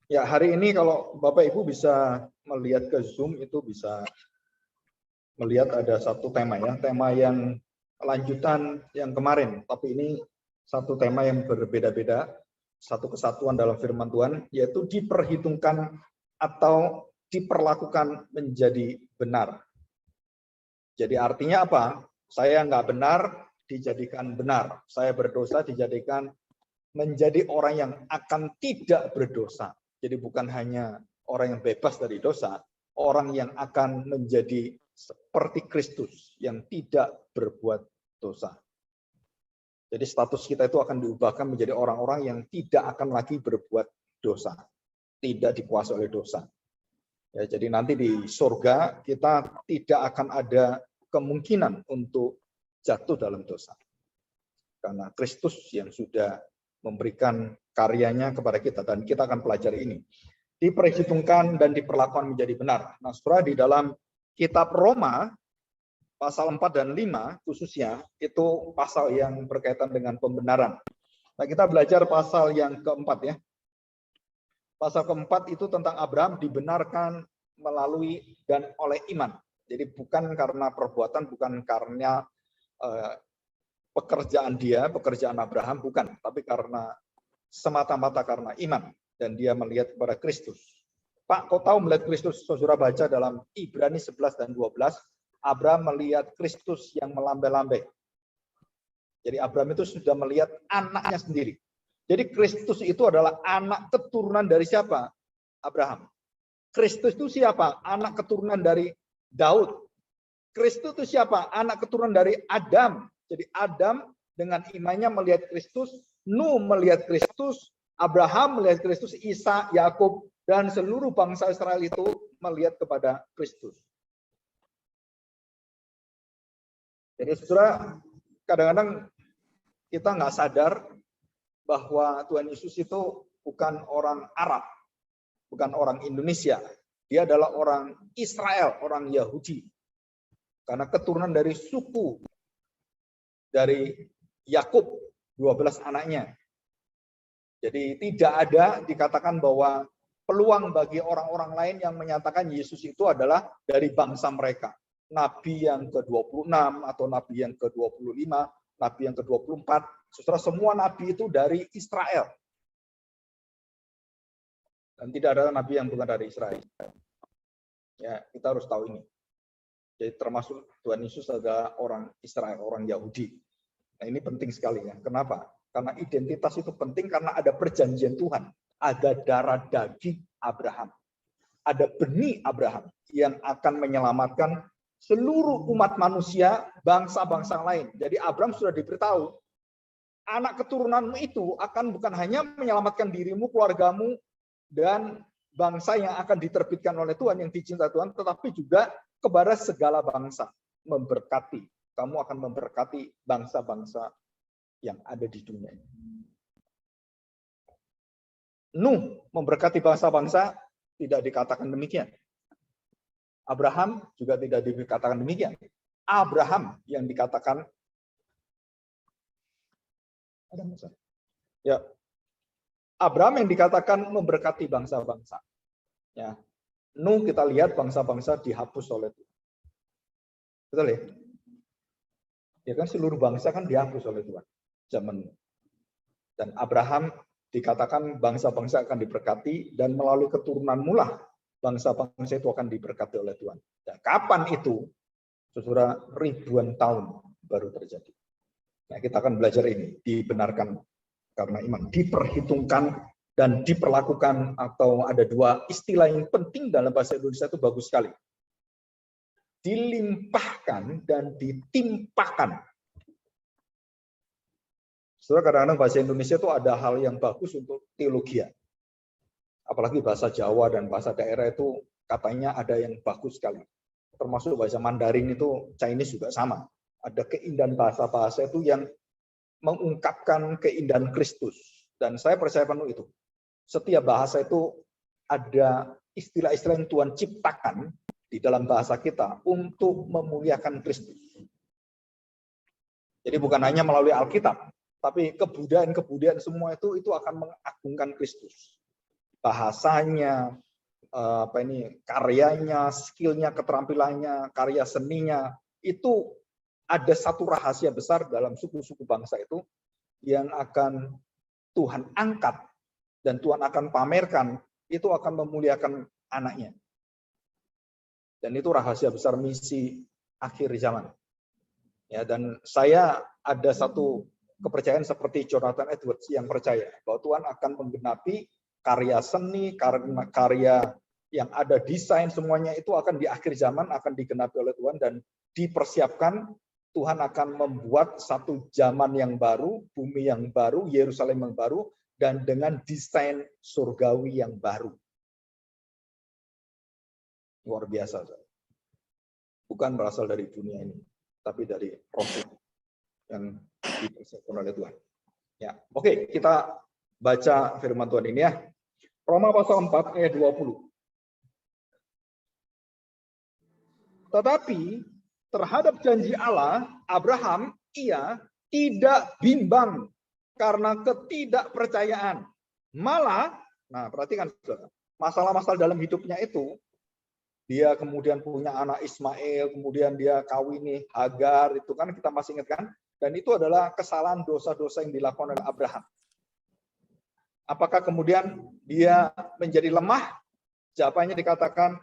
Ya, hari ini kalau Bapak Ibu bisa melihat ke Zoom itu bisa melihat ada satu tema ya, tema yang lanjutan yang kemarin, tapi ini satu tema yang berbeda-beda, satu kesatuan dalam firman Tuhan, yaitu diperhitungkan atau diperlakukan menjadi benar. Jadi artinya apa? Saya nggak benar, dijadikan benar. Saya berdosa, dijadikan menjadi orang yang akan tidak berdosa. Jadi bukan hanya orang yang bebas dari dosa, orang yang akan menjadi seperti Kristus yang tidak berbuat dosa. Jadi status kita itu akan diubahkan menjadi orang-orang yang tidak akan lagi berbuat dosa, tidak dikuasai oleh dosa. Ya, jadi nanti di surga kita tidak akan ada kemungkinan untuk jatuh dalam dosa. Karena Kristus yang sudah memberikan karyanya kepada kita, dan kita akan pelajari ini. Diperhitungkan dan diperlakukan menjadi benar. Nah, saudara, di dalam kitab Roma, pasal 4 dan 5 khususnya, itu pasal yang berkaitan dengan pembenaran. Nah, kita belajar pasal yang keempat ya. Pasal keempat itu tentang Abraham dibenarkan melalui dan oleh iman. Jadi bukan karena perbuatan, bukan karena pekerjaan dia, pekerjaan Abraham, bukan. Tapi karena semata-mata karena iman. Dan dia melihat kepada Kristus. Pak, kau tahu melihat Kristus? Saudara baca dalam Ibrani 11 dan 12, Abraham melihat Kristus yang melambai-lambai. Jadi Abraham itu sudah melihat anaknya sendiri. Jadi Kristus itu adalah anak keturunan dari siapa? Abraham. Kristus itu siapa? Anak keturunan dari Daud. Kristus itu siapa? Anak keturunan dari Adam. Jadi Adam dengan imannya melihat Kristus, Nuh melihat Kristus, Abraham melihat Kristus, Isa, Yakub, dan seluruh bangsa Israel itu melihat kepada Kristus. Jadi saudara, kadang-kadang kita nggak sadar bahwa Tuhan Yesus itu bukan orang Arab, bukan orang Indonesia. Dia adalah orang Israel, orang Yahudi. Karena keturunan dari suku dari Yakub, 12 anaknya. Jadi tidak ada dikatakan bahwa peluang bagi orang-orang lain yang menyatakan Yesus itu adalah dari bangsa mereka. Nabi yang ke-26 atau nabi yang ke-25, nabi yang ke-24, saudara, semua nabi itu dari Israel. Dan tidak ada nabi yang bukan dari Israel. Ya, kita harus tahu ini. Jadi termasuk Tuhan Yesus adalah orang Israel, orang Yahudi. Nah, ini penting sekali ya. Kenapa? Karena identitas itu penting karena ada perjanjian Tuhan. Ada darah daging Abraham. Ada benih Abraham yang akan menyelamatkan seluruh umat manusia, bangsa-bangsa lain. Jadi Abraham sudah diberitahu, anak keturunanmu itu akan bukan hanya menyelamatkan dirimu, keluargamu, dan bangsa yang akan diterbitkan oleh Tuhan, yang dicintai Tuhan, tetapi juga kepada segala bangsa. Memberkati. Kamu akan memberkati bangsa-bangsa yang ada di dunia ini. Nuh memberkati bangsa-bangsa, tidak dikatakan demikian. Abraham juga tidak dikatakan demikian. Abraham yang dikatakan ya, Abraham yang dikatakan memberkati bangsa-bangsa. Ya, Nuh kita lihat bangsa-bangsa dihapus oleh Tuhan. Betul ya? Ya kan seluruh bangsa kan dihapus oleh Tuhan zaman Nuh. Dan Abraham dikatakan bangsa-bangsa akan diberkati dan melalui keturunan mula bangsa-bangsa itu akan diberkati oleh Tuhan. Dan kapan itu? Saudara, ribuan tahun baru terjadi. Nah, kita akan belajar ini, dibenarkan karena iman, diperhitungkan dan diperlakukan, atau ada dua istilah yang penting dalam bahasa Indonesia itu bagus sekali. Dilimpahkan dan ditimpakan. Saudara, kadang-kadang bahasa Indonesia itu ada hal yang bagus untuk teologi. Apalagi bahasa Jawa dan bahasa daerah itu katanya ada yang bagus sekali. Termasuk bahasa Mandarin itu, Chinese juga sama. Ada keindahan bahasa-bahasa itu yang mengungkapkan keindahan Kristus. Dan saya percaya penuh itu. Setiap bahasa itu ada istilah-istilah yang Tuhan ciptakan di dalam bahasa kita untuk memuliakan Kristus. Jadi bukan hanya melalui Alkitab, tapi kebudayaan-kebudayaan semua itu akan mengagungkan Kristus. bahasanya, karyanya, skillnya, keterampilannya, karya seninya, itu ada satu rahasia besar dalam suku-suku bangsa itu yang akan Tuhan angkat dan Tuhan akan pamerkan, itu akan memuliakan anaknya. Dan itu rahasia besar misi akhir zaman. Ya, dan saya ada satu kepercayaan seperti Jonathan Edwards yang percaya bahwa Tuhan akan menggenapi karya seni, karya yang ada desain, semuanya itu akan di akhir zaman akan digenapi oleh Tuhan dan dipersiapkan. Tuhan akan membuat satu zaman yang baru, bumi yang baru, Yerusalem yang baru, dan dengan desain surgawi yang baru. Luar biasa. Bukan berasal dari dunia ini, tapi dari roh yang dipersiapkan oleh Tuhan. Ya, oke, kita baca firman Tuhan ini ya. Roma pasal 4 ayat 20. Tetapi terhadap janji Allah, Abraham, ia tidak bimbang karena ketidakpercayaan. Malah, nah perhatikan masalah-masalah dalam hidupnya itu, dia kemudian punya anak Ismail, kemudian dia kawini Hagar, itu kan kita masih ingat kan? Dan itu adalah kesalahan dosa-dosa yang dilakukan oleh Abraham. Apakah kemudian dia menjadi lemah? Jawabannya dikatakan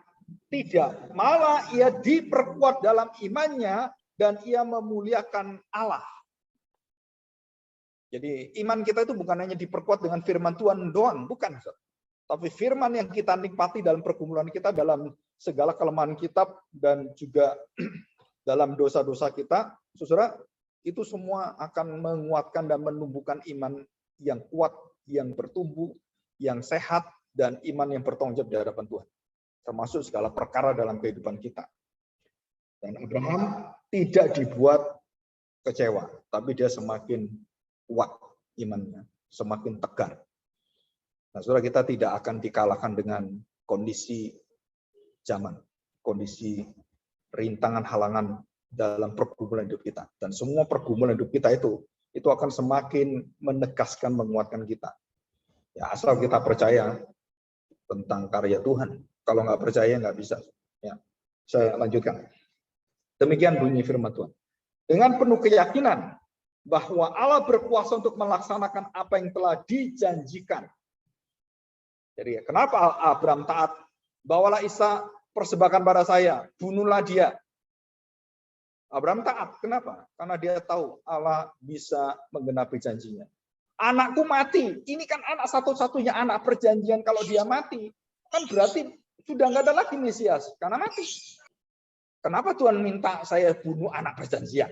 tidak. Malah ia diperkuat dalam imannya dan ia memuliakan Allah. Jadi iman kita itu bukan hanya diperkuat dengan firman Tuhan doang, bukan. Tapi firman yang kita nikmati dalam pergumulan kita, dalam segala kelemahan kita, dan juga dalam dosa-dosa kita, saudara, itu semua akan menguatkan dan menumbuhkan iman yang kuat, yang bertumbuh, yang sehat, dan iman yang bertanggung jawab di hadapan Tuhan. Termasuk segala perkara dalam kehidupan kita. Dan Abraham tidak dibuat kecewa, tapi dia semakin kuat imannya, semakin tegar. Nah, saudara, kita tidak akan dikalahkan dengan kondisi zaman, kondisi rintangan, halangan dalam pergumulan hidup kita. Dan semua pergumulan hidup kita itu akan semakin menegaskan, menguatkan kita. Ya, asal kita percaya tentang karya Tuhan. Kalau nggak percaya, nggak bisa. Ya, saya lanjutkan. Demikian bunyi firman Tuhan. Dengan penuh keyakinan bahwa Allah berkuasa untuk melaksanakan apa yang telah dijanjikan. Jadi kenapa Abraham taat? Bawalah Ishak, persembahkan pada saya, bunuhlah dia. Abraham taat. Kenapa? Karena dia tahu Allah bisa menggenapi janjinya. Anakku mati. Ini kan anak satu-satunya anak perjanjian. Kalau dia mati, kan berarti sudah nggak ada lagi Mesias. Karena mati. Kenapa Tuhan minta saya bunuh anak perjanjian?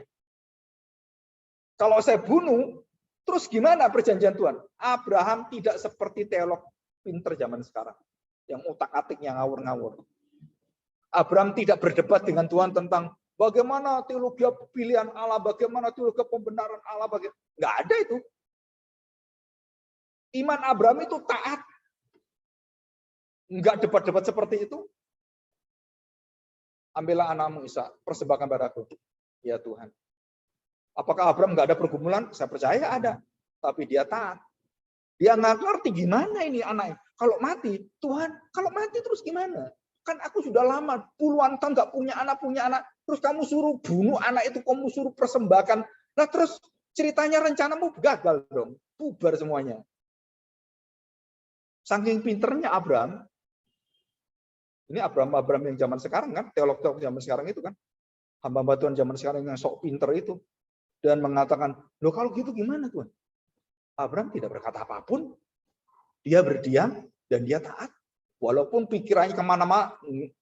Kalau saya bunuh, terus gimana perjanjian Tuhan? Abraham tidak seperti teolog pinter zaman sekarang. Yang otak-atiknya ngawur-ngawur. Abraham tidak berdebat dengan Tuhan tentang bagaimana teologi pilihan Allah, bagaimana teologi pembenaran Allah, nggak ada itu. Iman Abraham itu taat. Nggak debat-debat seperti itu. Ambillah anakmu Ishak, persembahkan padaku. Ya Tuhan. Apakah Abraham nggak ada pergumulan? Saya percaya ada. Tapi dia taat. Dia nggak ngerti gimana ini anaknya. Kalau mati, Tuhan, kalau mati terus gimana? Kan aku sudah lama, puluhan tahun nggak punya anak. Terus kamu suruh bunuh anak itu, kamu suruh persembahkan. Nah terus ceritanya rencanamu gagal dong. Bubar semuanya. Saking pinternya Abraham. Ini Abraham yang zaman sekarang kan, teolog-teolog zaman sekarang itu kan. Hamba-hamba Tuhan zaman sekarang yang sok pinter itu. Dan mengatakan, loh kalau gitu gimana Tuhan? Abraham tidak berkata apapun. Dia berdiam dan dia taat. Walaupun pikirannya kemana-mana,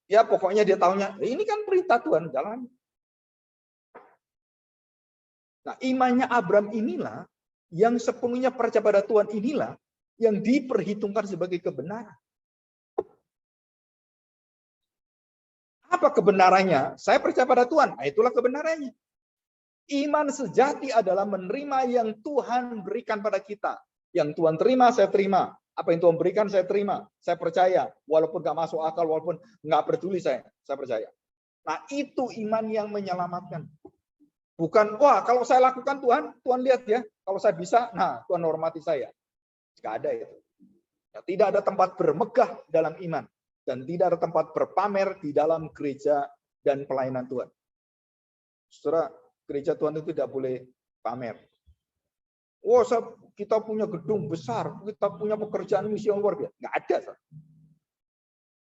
ya pokoknya dia tahunya, ini kan perintah Tuhan, jalan. Nah, imannya Abraham inilah, yang sepenuhnya percaya pada Tuhan inilah, yang diperhitungkan sebagai kebenaran. Apa kebenarannya? Saya percaya pada Tuhan, nah, itulah kebenarannya. Iman sejati adalah menerima yang Tuhan berikan pada kita. Yang Tuhan terima, saya terima. Apa yang Tuhan berikan, saya terima. Saya percaya. Walaupun gak masuk akal, walaupun gak peduli saya percaya. Nah, itu iman yang menyelamatkan. Bukan, wah kalau saya lakukan Tuhan lihat ya. Kalau saya bisa, nah Tuhan hormati saya. Gak ada itu. Ya, tidak ada tempat bermegah dalam iman dan tidak ada tempat berpamer di dalam gereja dan pelayanan Tuhan. Saudara, gereja Tuhan itu tidak boleh pamer. Oh, kita punya gedung besar, kita punya pekerjaan misi yang luar biasa. Nggak ada.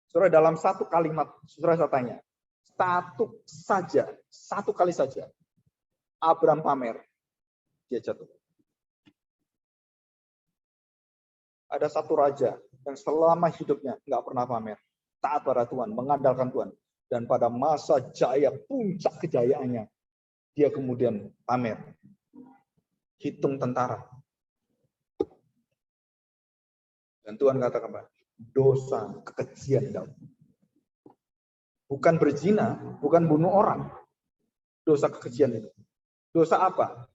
Saudara, dalam satu kalimat, saudara saya tanya, satu kali saja, Abraham pamer, dia jatuh. Ada satu raja yang selama hidupnya nggak pernah pamer, taat pada Tuhan, mengandalkan Tuhan. Dan pada masa jaya, puncak kejayaannya, dia kemudian pamer. Hitung tentara. Dan Tuhan katakan, dosa kekejian Daud. Bukan berzina, bukan bunuh orang. Dosa kekejian itu. Dosa apa?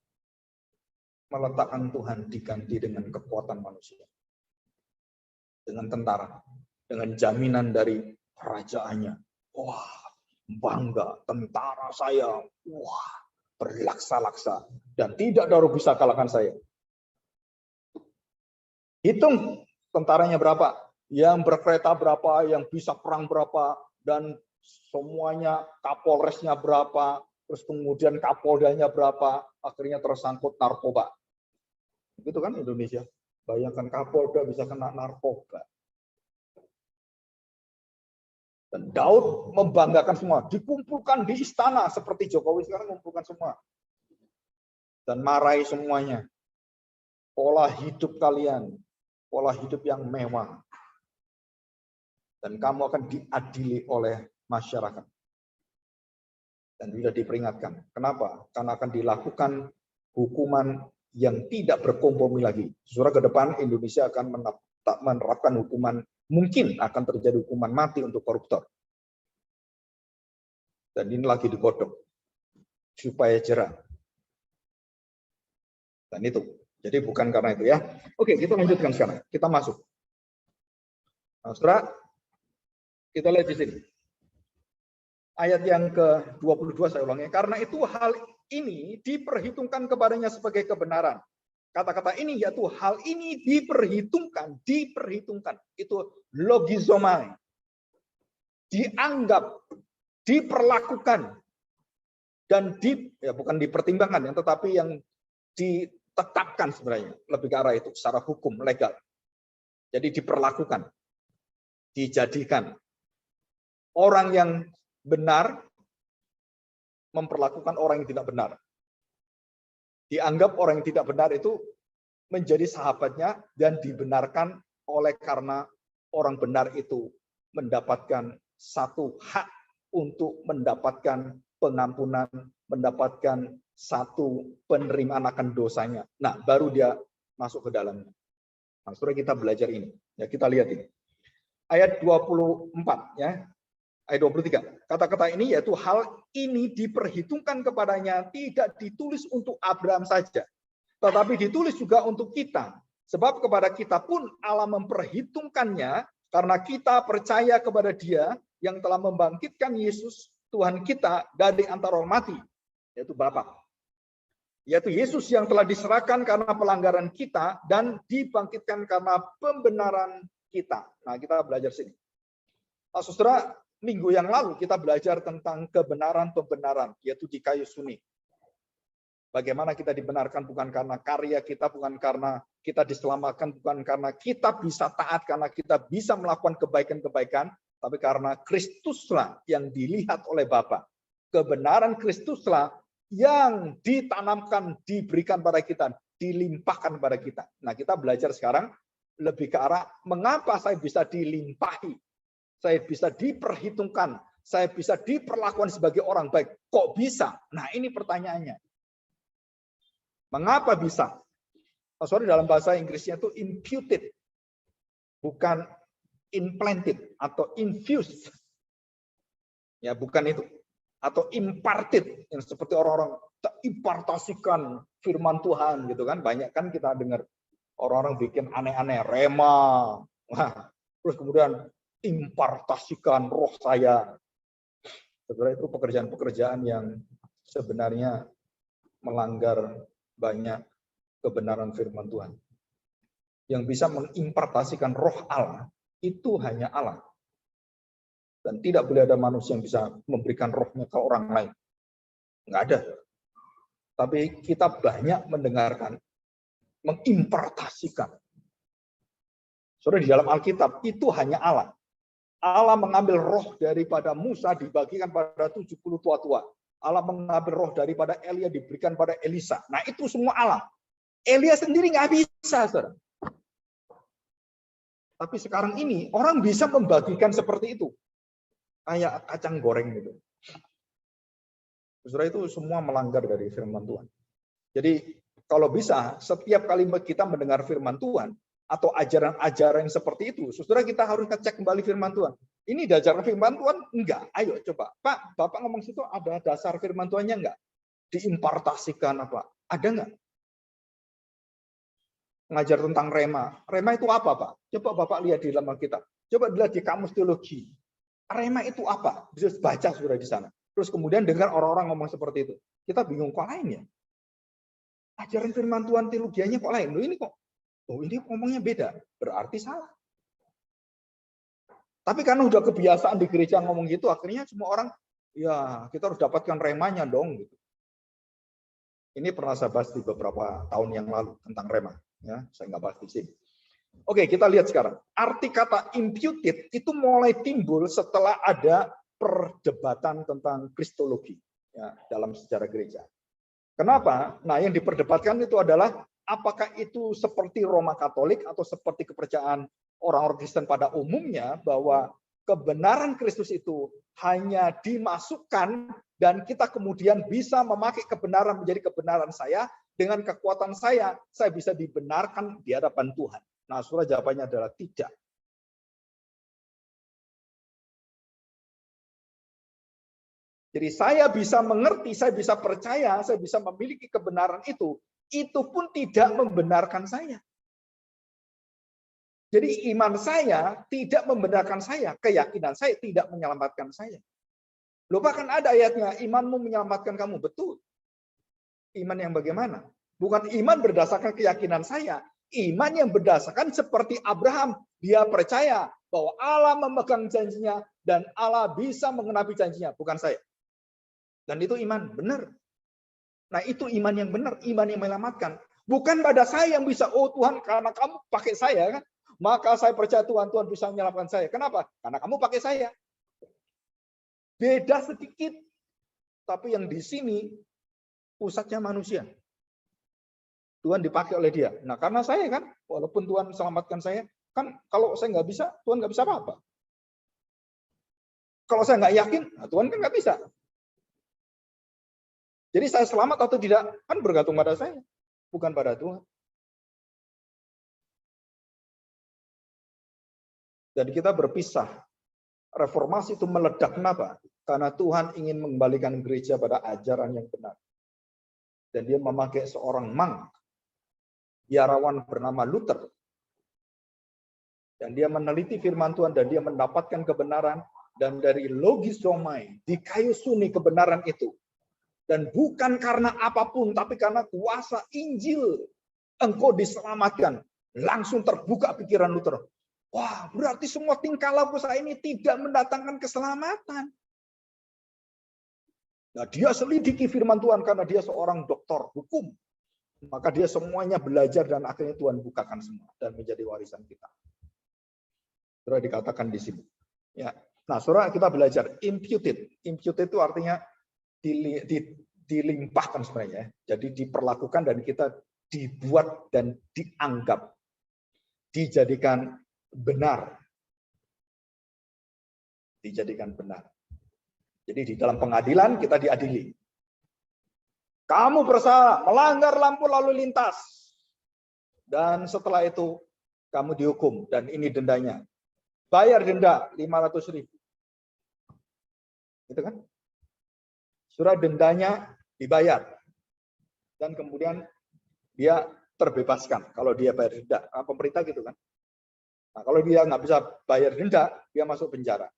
Meletakkan Tuhan diganti dengan kekuatan manusia. Dengan tentara. Dengan jaminan dari kerajaannya. Wah, bangga tentara saya. Wah, berlaksa-laksa. Dan tidak ada orang bisa kalahkan saya. Hitung tentaranya berapa. Yang berkereta berapa, yang bisa perang berapa. Dan semuanya kapolresnya berapa. Terus kemudian kapoldanya berapa. Akhirnya tersangkut narkoba. Gitu kan Indonesia. Bayangkan Kapolda bisa kena narkoba. Dan Daud membanggakan semua. Dikumpulkan di istana. Seperti Jokowi sekarang mengumpulkan semua. Dan marahi semuanya. Pola hidup kalian. Pola hidup yang mewah. Dan kamu akan diadili oleh masyarakat. Dan sudah diperingatkan. Kenapa? Karena akan dilakukan hukuman yang tidak berkompromi lagi. Saudara, ke depan Indonesia akan menerapkan hukuman, mungkin akan terjadi hukuman mati untuk koruptor. Dan ini lagi digodok supaya jerah. Dan itu. Jadi bukan karena itu ya. Oke, kita lanjutkan sekarang. Kita masuk. Nah, saudara, kita lihat di sini. Ayat yang ke-22 saya ulangi. Karena itu hal ini diperhitungkan kepadanya sebagai kebenaran. Kata-kata ini yaitu hal ini diperhitungkan. Itu logizomai. Dianggap, diperlakukan, dan bukan dipertimbangkan, tetapi yang ditetapkan sebenarnya. Lebih ke arah itu, secara hukum, legal. Jadi diperlakukan, dijadikan. Orang yang benar memperlakukan orang yang tidak benar. Dianggap orang yang tidak benar itu menjadi sahabatnya dan dibenarkan oleh karena orang benar itu mendapatkan satu hak untuk mendapatkan pengampunan, mendapatkan satu penerimaan akan dosanya. Nah, baru dia masuk ke dalamnya. Nah, saudara, kita belajar ini. Ya, kita lihat ini. Ayat 24 ya. Ayat 23. Kata-kata ini yaitu hal ini diperhitungkan kepadanya tidak ditulis untuk Abraham saja, tetapi ditulis juga untuk kita. Sebab kepada kita pun Allah memperhitungkannya karena kita percaya kepada Dia yang telah membangkitkan Yesus Tuhan kita dari antara orang mati, yaitu Bapa. Yaitu Yesus yang telah diserahkan karena pelanggaran kita dan dibangkitkan karena pembenaran kita. Nah, kita belajar sini. Nah, saudara, minggu yang lalu kita belajar tentang kebenaran-pembenaran, yaitu di kayu suni. Bagaimana kita dibenarkan bukan karena karya kita, bukan karena kita diselamatkan, bukan karena kita bisa taat, karena kita bisa melakukan kebaikan-kebaikan, tapi karena Kristuslah yang dilihat oleh Bapa. Kebenaran Kristuslah yang ditanamkan, diberikan pada kita, dilimpahkan pada kita. Nah, kita belajar sekarang lebih ke arah mengapa saya bisa dilimpahi. Saya bisa diperhitungkan, saya bisa diperlakukan sebagai orang baik. Kok bisa? Nah, ini pertanyaannya. Mengapa bisa? Sorry, dalam bahasa Inggrisnya itu imputed, bukan implanted atau infused. Ya, bukan itu. Atau imparted, yang seperti orang-orang impartasikan firman Tuhan gitu kan. Banyak kan kita dengar orang-orang bikin aneh-aneh, rema. Nah, terus kemudian impartasikan roh saya. Sebenarnya itu pekerjaan-pekerjaan yang sebenarnya melanggar banyak kebenaran firman Tuhan. Yang bisa mengimpartasikan roh Allah itu hanya Allah. Dan tidak boleh ada manusia yang bisa memberikan rohnya ke orang lain. Nggak ada. Tapi kita banyak mendengarkan, mengimpartasikan. Saudara, di dalam Alkitab itu hanya Allah. Allah mengambil roh daripada Musa dibagikan pada 70 tua-tua. Allah mengambil roh daripada Elia diberikan pada Elisa. Nah itu semua Allah. Elia sendiri nggak bisa, saudara. Tapi sekarang ini orang bisa membagikan seperti itu. Kayak kacang goreng gitu. Saudara, itu semua melanggar dari firman Tuhan. Jadi kalau bisa setiap kali kita mendengar firman Tuhan, atau ajaran-ajaran yang seperti itu, saudara, kita harus ngecek kembali firman Tuhan. Ini dasar firman Tuhan? Enggak. Ayo coba. Pak, Bapak ngomong situ ada dasar firman Tuhannya enggak? Diimpartasikan apa? Ada enggak? Ngajar tentang rema. Rema itu apa, Pak? Coba Bapak lihat di dalam Alkitab. Coba lihat di kamus teologi. Rema itu apa? Bisa baca saudara di sana. Terus kemudian dengar orang-orang ngomong seperti itu. Kita bingung, kok lain ya? Ajaran firman Tuhan teologianya kok lain? Loh ini kok oh ini ngomongnya beda, berarti salah. Tapi karena udah kebiasaan di gereja ngomong gitu, akhirnya semua orang, ya kita harus dapatkan remanya dong. Gitu. Ini pernah saya bahas di beberapa tahun yang lalu tentang rema. Ya, saya nggak bahas di sini. Oke, kita lihat sekarang. Arti kata imputed itu mulai timbul setelah ada perdebatan tentang kristologi ya, dalam sejarah gereja. Kenapa? Nah, yang diperdebatkan itu adalah apakah itu seperti Roma Katolik atau seperti kepercayaan orang-orang Kristen pada umumnya bahwa kebenaran Kristus itu hanya dimasukkan dan kita kemudian bisa memakai kebenaran menjadi kebenaran saya dengan kekuatan saya bisa dibenarkan di hadapan Tuhan. Nah, saudara, jawabannya adalah tidak. Jadi saya bisa mengerti, saya bisa percaya, saya bisa memiliki kebenaran itu pun tidak membenarkan saya. Jadi iman saya tidak membenarkan saya, keyakinan saya tidak menyelamatkan saya. Loh, bahkan ada ayatnya, imanmu menyelamatkan kamu. Betul. Iman yang bagaimana? Bukan iman berdasarkan keyakinan saya. Iman yang berdasarkan seperti Abraham. Dia percaya bahwa Allah memegang janjinya dan Allah bisa mengenapi janjinya, bukan saya. Dan itu iman benar. Nah, itu iman yang benar, iman yang menyelamatkan. Bukan pada saya yang bisa, oh Tuhan, karena kamu pakai saya, kan? Maka saya percaya Tuhan bisa menyelamatkan saya. Kenapa? Karena kamu pakai saya. Beda sedikit. Tapi yang di sini, pusatnya manusia. Tuhan dipakai oleh dia. Nah, karena saya kan, walaupun Tuhan selamatkan saya, kan kalau saya nggak bisa, Tuhan nggak bisa apa-apa. Kalau saya nggak yakin, nah Tuhan kan nggak bisa. Jadi saya selamat atau tidak kan bergantung pada saya, bukan pada Tuhan. Dan kita berpisah. Reformasi itu meledak kenapa? Karena Tuhan ingin mengembalikan gereja pada ajaran yang benar. Dan dia memakai seorang monk, biarawan bernama Luther. Dan dia meneliti firman Tuhan dan dia mendapatkan kebenaran dan dari logis domai dikayusuni kebenaran itu. Dan bukan karena apapun, tapi karena kuasa Injil. Engkau diselamatkan. Langsung terbuka pikiran Luther. Wah, berarti semua tingkah laku saya ini tidak mendatangkan keselamatan. Nah, dia selidiki firman Tuhan karena dia seorang doktor hukum. Maka dia semuanya belajar dan akhirnya Tuhan bukakan semua. Dan menjadi warisan kita. Sudah dikatakan di sini. Ya. Nah, saudara, kita belajar. Imputed. Imputed itu artinya dilimpahkan sebenarnya, jadi diperlakukan dan kita dibuat dan dianggap, dijadikan benar, Jadi di dalam pengadilan kita diadili. Kamu bersalah, melanggar lampu lalu lintas, dan setelah itu kamu dihukum dan ini dendanya, bayar denda 500.000, gitu kan? Surat dendanya dibayar dan kemudian dia terbebaskan kalau dia bayar denda. Nah, pemerintah gitu kan. Nah, kalau dia nggak bisa bayar denda, dia masuk penjara.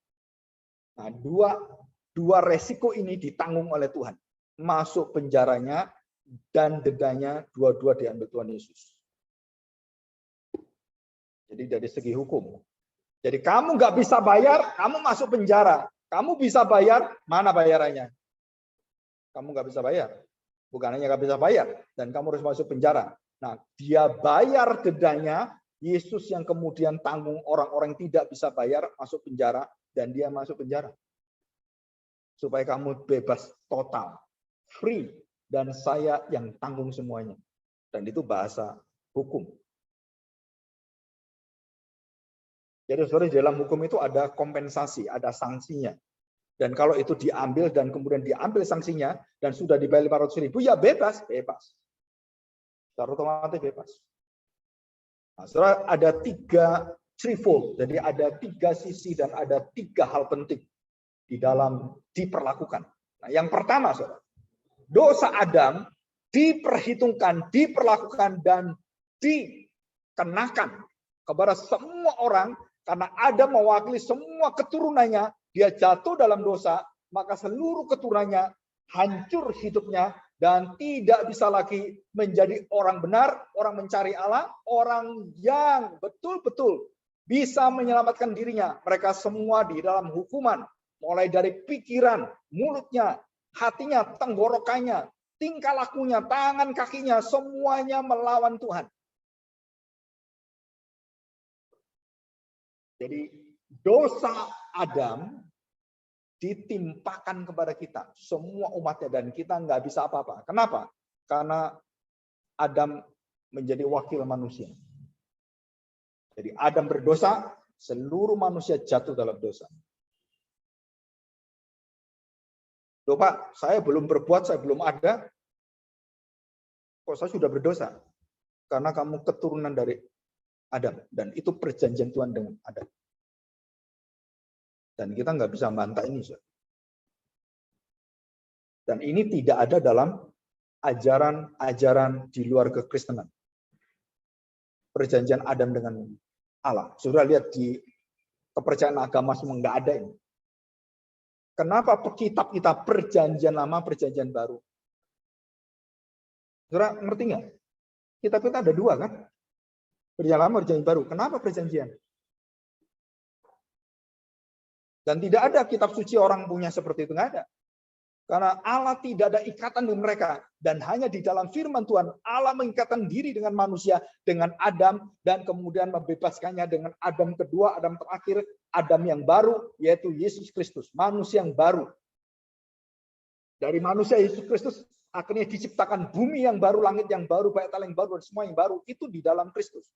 Nah, dua resiko ini ditanggung oleh Tuhan. Masuk penjaranya dan dendanya dua-dua diambil Tuhan Yesus. Jadi dari segi hukum. Jadi kamu nggak bisa bayar, kamu masuk penjara. Kamu bisa bayar, mana bayarannya? Kamu nggak bisa bayar. Bukan hanya nggak bisa bayar, dan kamu harus masuk penjara. Nah, dia bayar dedanya, Yesus yang kemudian tanggung orang-orang yang tidak bisa bayar, masuk penjara, dan dia masuk penjara. Supaya kamu bebas total, free, dan saya yang tanggung semuanya. Dan itu bahasa hukum. Jadi saudara, di dalam hukum itu ada kompensasi, ada sanksinya. Dan kalau itu diambil dan kemudian diambil sanksinya dan sudah dibayar 500.000, ya bebas, bebas. Secara otomatis bebas. Nah, saudara, ada 3 threefold, jadi ada 3 sisi dan ada 3 hal penting di dalam diperlakukan. Nah, yang pertama, saudara, dosa Adam diperhitungkan, diperlakukan dan dikenakan kepada semua orang. Karena Adam mewakili semua keturunannya, dia jatuh dalam dosa, maka seluruh keturunannya hancur hidupnya dan tidak bisa lagi menjadi orang benar, orang mencari Allah, orang yang betul-betul bisa menyelamatkan dirinya. Mereka semua di dalam hukuman, mulai dari pikiran, mulutnya, hatinya, tenggorokannya, tingkah lakunya, tangan kakinya, semuanya melawan Tuhan. Jadi dosa Adam ditimpakan kepada kita, semua umatnya, dan kita nggak bisa apa-apa. Kenapa? Karena Adam menjadi wakil manusia. Jadi Adam berdosa, seluruh manusia jatuh dalam dosa. Loh Pak, saya belum berbuat, saya belum ada. Kok saya sudah berdosa? Karena kamu keturunan dari Adam. Dan itu perjanjian Tuhan dengan Adam. Dan kita nggak bisa membantah ini. Dan ini tidak ada dalam ajaran-ajaran di luar kekristenan. Perjanjian Adam dengan Allah. Sudah lihat di kepercayaan agama semua nggak ada ini. Kenapa kitab kita perjanjian lama, perjanjian baru? Saudara ngerti nggak? Kitab kita ada 2 kan? Perjanjian lama, perjanjian baru. Kenapa perjanjian? Dan tidak ada kitab suci orang punya seperti itu, nggak ada. Karena Allah tidak ada ikatan dengan mereka. Dan hanya di dalam firman Tuhan, Allah mengikatkan diri dengan manusia, dengan Adam, dan kemudian membebaskannya dengan Adam kedua, Adam terakhir, Adam yang baru, yaitu Yesus Kristus. Manusia yang baru. Dari manusia Yesus Kristus, akhirnya diciptakan bumi yang baru, langit yang baru, bait Allah yang baru, dan semua yang baru. Itu di dalam Kristus.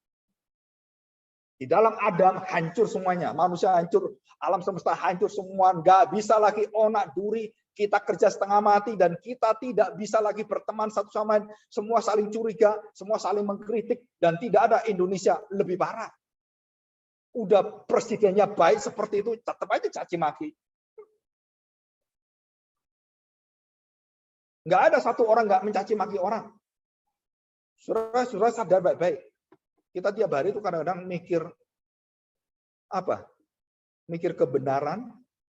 Di dalam Adam hancur semuanya, manusia hancur, alam semesta hancur semua, nggak bisa lagi onak duri, kita kerja setengah mati dan kita tidak bisa lagi berteman satu sama lain, semua saling curiga, semua saling mengkritik dan tidak ada. Indonesia lebih parah. Udah presidennya baik seperti itu, tetap aja caci maki. Nggak ada satu orang nggak mencaci maki orang. Saudara sadar baik-baik. Kita tiap hari itu kadang-kadang mikir apa? Mikir kebenaran,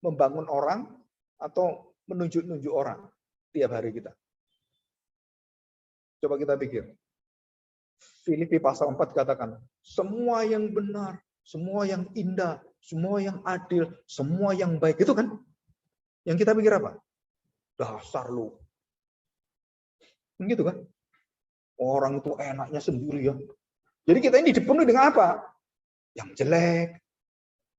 membangun orang, atau menunjuk-nunjuk orang tiap hari kita. Coba kita pikir. Filipi pasal 4 katakan, semua yang benar, semua yang indah, semua yang adil, semua yang baik. Itu kan? Yang kita pikir apa? Dasar lu. Gitu kan? Orang itu enaknya sendiri ya. Jadi kita ini dipenuhi dengan apa? Yang jelek,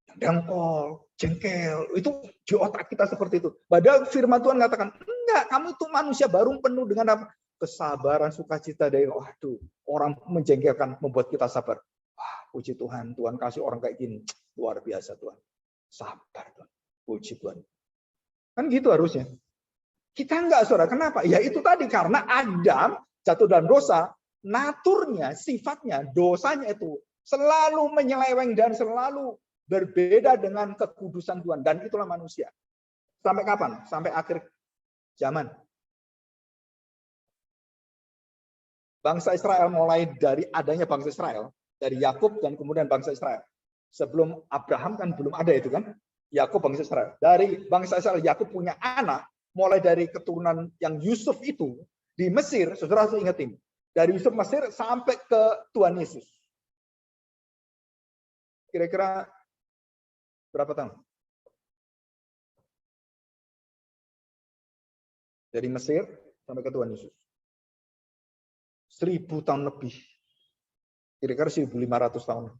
yang dengkol, jengkel. Itu di otak kita seperti itu. Padahal firman Tuhan katakan, enggak, kamu itu manusia baru penuh dengan apa? Kesabaran, sukacita dari waduh, orang menjengkelkan membuat kita sabar. Wah, puji Tuhan, Tuhan kasih orang kayak gini. Luar biasa Tuhan. Sabar Tuhan. Puji Tuhan. Kan gitu harusnya. Kita enggak, saudara. Kenapa? Ya itu tadi, karena Adam jatuh dalam dosa, naturnya, sifatnya, dosanya itu selalu menyeleweng dan selalu berbeda dengan kekudusan Tuhan. Dan itulah manusia. Sampai kapan? Sampai akhir zaman. Bangsa Israel mulai dari adanya bangsa Israel, dari Yakub dan kemudian bangsa Israel. Sebelum Abraham kan belum ada itu kan? Yakub bangsa Israel. Dari bangsa Israel, Yakub punya anak, mulai dari keturunan yang Yusuf itu, di Mesir, saudara harus ingat ini. Dari Yusuf Mesir sampai ke Tuhan Yesus. kira-kira berapa tahun? Dari Mesir sampai ke Tuhan Yesus. 1000 tahun lebih. Kira-kira 1500 tahun.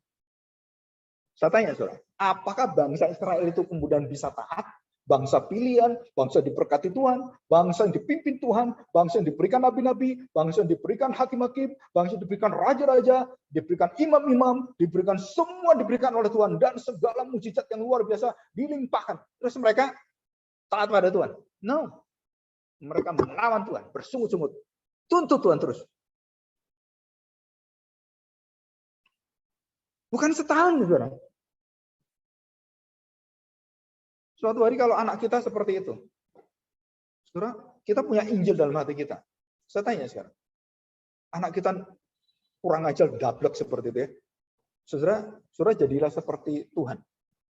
Saya tanya, saudara, apakah bangsa Israel itu kemudian bisa taat? Bangsa pilihan, bangsa diberkati Tuhan, bangsa yang dipimpin Tuhan, bangsa yang diberikan nabi-nabi, bangsa yang diberikan hakim-hakim, bangsa yang diberikan raja-raja, diberikan imam-imam, diberikan semua diberikan oleh Tuhan, dan segala mujizat yang luar biasa dilimpahkan. Terus mereka taat pada Tuhan? No. Mereka melawan Tuhan, bersungut-sungut, tuntut Tuhan terus. Bukan setahun, saudara. Suatu hari kalau anak kita seperti itu, saudara, kita punya Injil dalam hati kita. Saya tanya sekarang, anak kita kurang ajar, dablek seperti itu ya. Saudara jadilah seperti Tuhan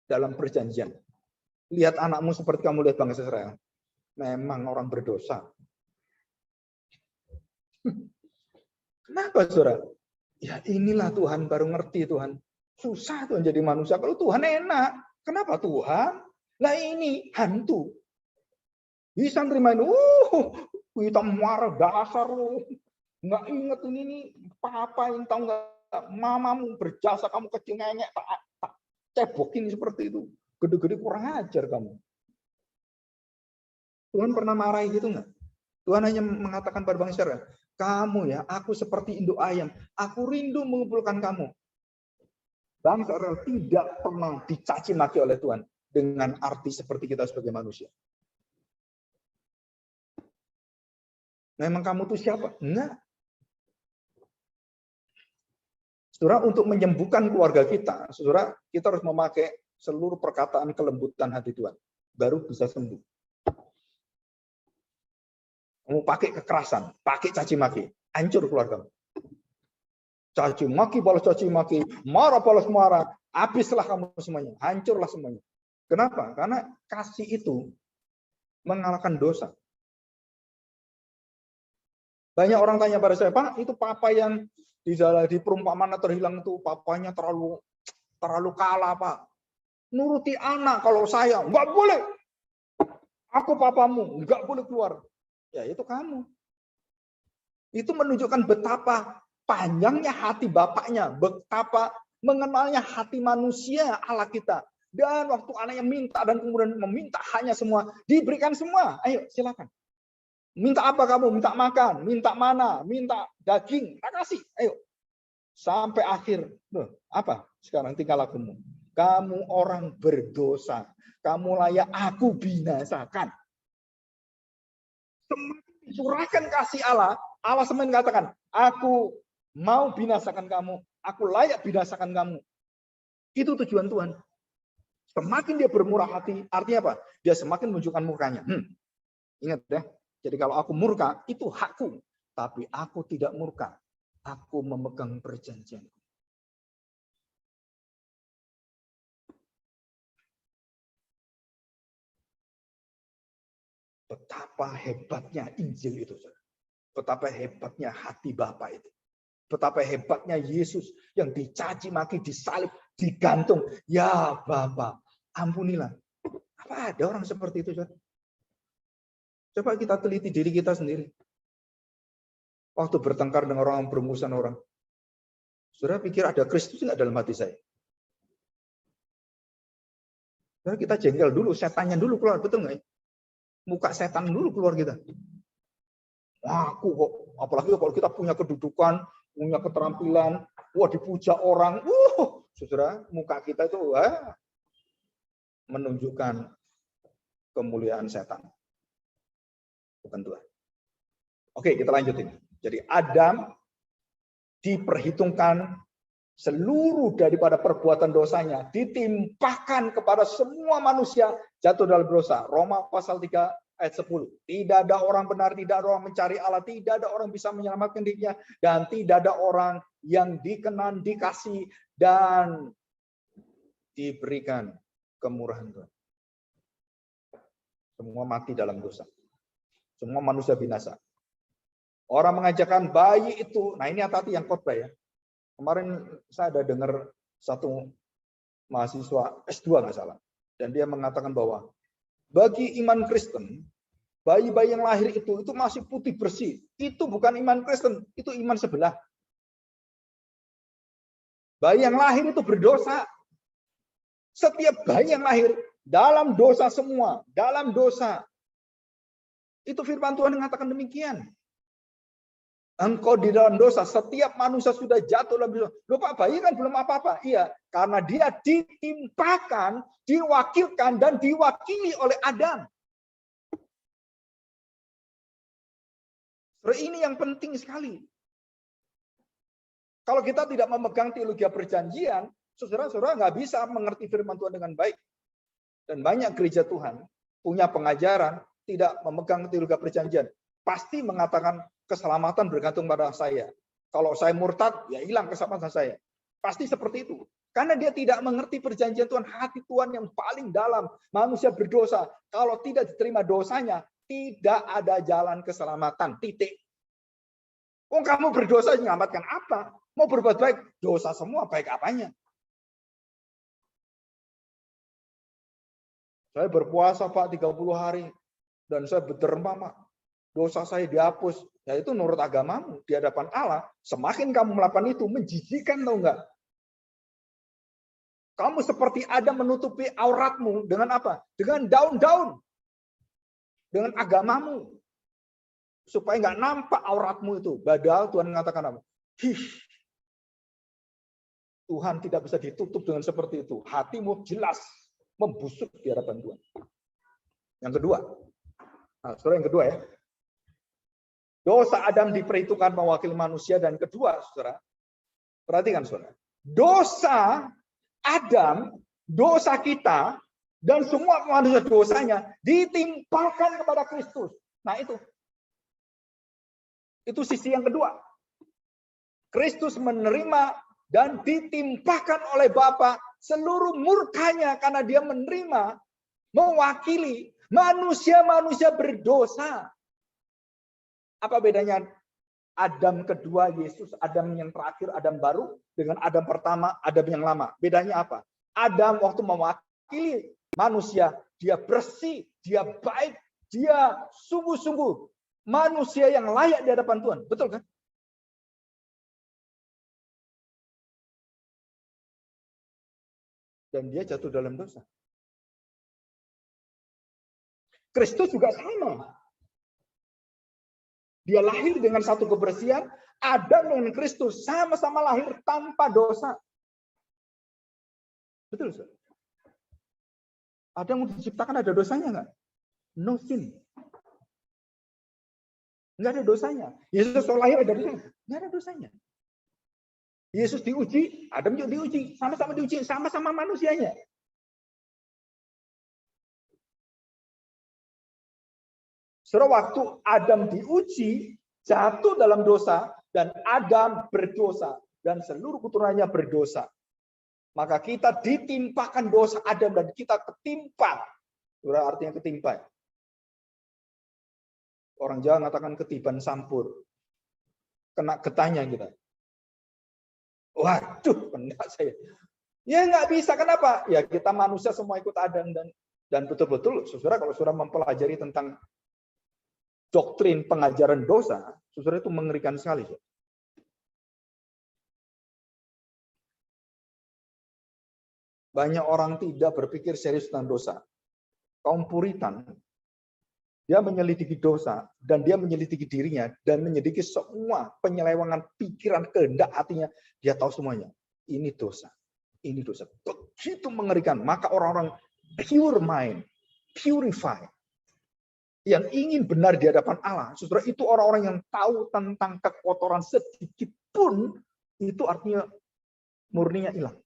dalam perjanjian. Lihat anakmu seperti kamu lihat bangsa Israel. Memang orang berdosa. Kenapa, saudara? Ya inilah Tuhan, baru ngerti Tuhan. Susah Tuhan jadi manusia. Kalau Tuhan enak. Kenapa Tuhan? Nah ini hantu. Bisa terima ini. Kita marah dasar. Nggak inget ini papa yang tahu nggak. Mamamu berjasa kamu kecil ngengek. Tak cebokin seperti itu. Gede-gede kurang ajar kamu. Tuhan pernah marahi gitu nggak? Tuhan hanya mengatakan pada bangsa Israel, kamu ya, aku seperti induk ayam. Aku rindu mengumpulkan kamu. Bangsa Israel tidak pernah dicaci maki oleh Tuhan dengan arti seperti kita sebagai manusia. Memang kamu tuh siapa? Enggak. Saudara, untuk menyembuhkan keluarga kita, saudara, kita harus memakai seluruh perkataan kelembutan hati Tuhan. Baru bisa sembuh. Kamu pakai kekerasan, pakai caci maki, hancur keluargamu. Caci maki balas caci maki, marah balas marah, habislah kamu semuanya, hancurlah semuanya. Kenapa? Karena kasih itu mengalahkan dosa. Banyak orang tanya pada saya, Pak, itu papa yang di perumpamaan terhilang itu papanya terlalu kalah, Pak. Nuruti anak kalau saya, nggak boleh. Aku papamu, nggak boleh keluar. Ya itu kamu. Itu menunjukkan betapa panjangnya hati bapaknya, betapa mengenalnya hati manusia Allah kita. Dan waktu anaknya minta dan kemudian meminta hanya semua, diberikan semua. Ayo silakan. Minta apa kamu? Minta makan, minta mana, minta daging, tak kasih. Ayo. Sampai akhir. Loh, apa? Sekarang tinggal lakumu. Kamu orang berdosa. Kamu layak aku binasakan. Semakin dicurahkan kasih Allah, Allah semakin katakan, aku mau binasakan kamu, aku layak binasakan kamu. Itu tujuan Tuhan. Semakin dia bermurah hati, artinya apa? Dia semakin menunjukkan mukanya. Ingat ya, jadi kalau aku murka, itu hakku. Tapi aku tidak murka. Aku memegang perjanjianku. Betapa hebatnya Injil itu. Betapa hebatnya hati Bapa itu. Betapa hebatnya Yesus yang dicaci maki, disalib, digantung. Ya Bapa, ampunilah. Apa ada orang seperti itu? Coba kita teliti diri kita sendiri. Waktu bertengkar dengan orang, bermusuhan orang. Saudara pikir ada Kristus nggak dalam hati saya? Saudara, kita jengkel dulu, setannya dulu keluar, betul nggak? Muka setan dulu keluar kita. Wah, aku kok, apalagi kalau kita punya kedudukan, punya keterampilan, wah dipuja orang, saudara, muka kita itu menunjukkan kemuliaan setan. Bukan Tuhan. Oke, kita lanjutin. Jadi Adam diperhitungkan seluruh daripada perbuatan dosanya ditimpahkan kepada semua manusia jatuh dalam dosa. Roma pasal 3 ayat 10. Tidak ada orang benar, tidak ada orang mencari Allah, tidak ada orang bisa menyelamatkan dirinya, dan tidak ada orang yang dikenan, dikasih, dan diberikan kemurahan Tuhan. Semua mati dalam dosa. Semua manusia binasa. Orang mengajarkan bayi itu, nah ini hati-hati yang khotbah ya. Kemarin saya ada dengar satu mahasiswa S2 nggak salah. Dan dia mengatakan bahwa bagi iman Kristen, bayi-bayi yang lahir itu masih putih bersih. Itu bukan iman Kristen, itu iman sebelah. Bayi yang lahir itu berdosa. Setiap bayi yang lahir dalam dosa semua, dalam dosa. Itu firman Tuhan mengatakan demikian. Engkau di dalam dosa, setiap manusia sudah jatuh dalam dosa. Loh Pak, bayi kan belum apa-apa. Iya, karena dia ditimpakan, diwakilkan, dan diwakili oleh Adam. Ini yang penting sekali. Kalau kita tidak memegang teologi perjanjian, saudara-saudara nggak bisa mengerti firman Tuhan dengan baik. Dan banyak gereja Tuhan punya pengajaran tidak memegang teologi perjanjian. Pasti mengatakan keselamatan bergantung pada saya. Kalau saya murtad, ya hilang keselamatan saya. Pasti seperti itu. Karena dia tidak mengerti perjanjian Tuhan, hati Tuhan yang paling dalam. Manusia berdosa. Kalau tidak diterima dosanya, tidak ada jalan keselamatan. Titik. Oh, kamu berdosa menyelamatkan apa? Mau berbuat baik, dosa semua, baik apanya? Saya berpuasa Pak 30 hari. Dan saya berderma Pak. Dosa saya dihapus. Ya itu menurut agamamu. Di hadapan Allah, semakin kamu melakukan itu, menjijikan tahu enggak? Kamu seperti ada menutupi auratmu dengan apa? Dengan daun-daun. Dengan agamamu. Supaya enggak nampak auratmu itu. Padahal Tuhan mengatakan apa? Tuhan tidak bisa ditutup dengan seperti itu. Hatimu jelas membusuk di hadapan Tuhan. Yang kedua. Nah, saudara, yang kedua ya. Dosa Adam diperhitungkan mewakili manusia, dan kedua, saudara, perhatikan saudara, dosa Adam, dosa kita, dan semua manusia dosanya ditimpalkan kepada Kristus. Nah itu sisi yang kedua. Kristus menerima dan ditimpahkan oleh Bapa seluruh murkanya karena dia menerima, mewakili manusia-manusia berdosa. Apa bedanya Adam kedua Yesus, Adam yang terakhir, Adam baru, dengan Adam pertama, Adam yang lama? Bedanya apa? Adam waktu mewakili manusia, dia bersih, dia baik, dia sungguh-sungguh manusia yang layak di hadapan Tuhan. Betul kan? Dan dia jatuh dalam dosa. Kristus juga sama. Dia lahir dengan satu kebersihan, Adam dengan Kristus sama-sama lahir tanpa dosa. Betul, Ustaz? Adam diciptakan ada dosanya nggak? No sin. Nggak ada dosanya. Yesus lahir ada dosanya? Nggak ada dosanya. Yesus diuji, Adam juga diuji. Sama-sama diuji, sama-sama manusianya. Saudara, waktu Adam diuji, jatuh dalam dosa, dan Adam berdosa, dan seluruh keturunannya berdosa. Maka kita ditimpakan dosa Adam, dan kita ketimpa. Saudara, artinya ketimpa. Orang Jawa mengatakan ketiban sampur. Kena getahnya kita. Waduh, kena saya. Ya nggak bisa, kenapa? Ya kita manusia semua ikut Adam, dan betul-betul, saudara, kalau saudara mempelajari tentang doktrin pengajaran dosa, saudara, itu mengerikan sekali. Banyak orang tidak berpikir serius tentang dosa. Kaum Puritan, dia menyelidiki dosa, dan dia menyelidiki dirinya, dan menyelidiki semua penyelewengan pikiran, kehendak hatinya. Dia tahu semuanya. Ini dosa. Ini dosa. Begitu mengerikan. Maka orang-orang pure mind, purify, yang ingin benar di hadapan Allah, saudara, itu orang-orang yang tahu tentang kekotoran sedikit pun, itu artinya murninya hilang.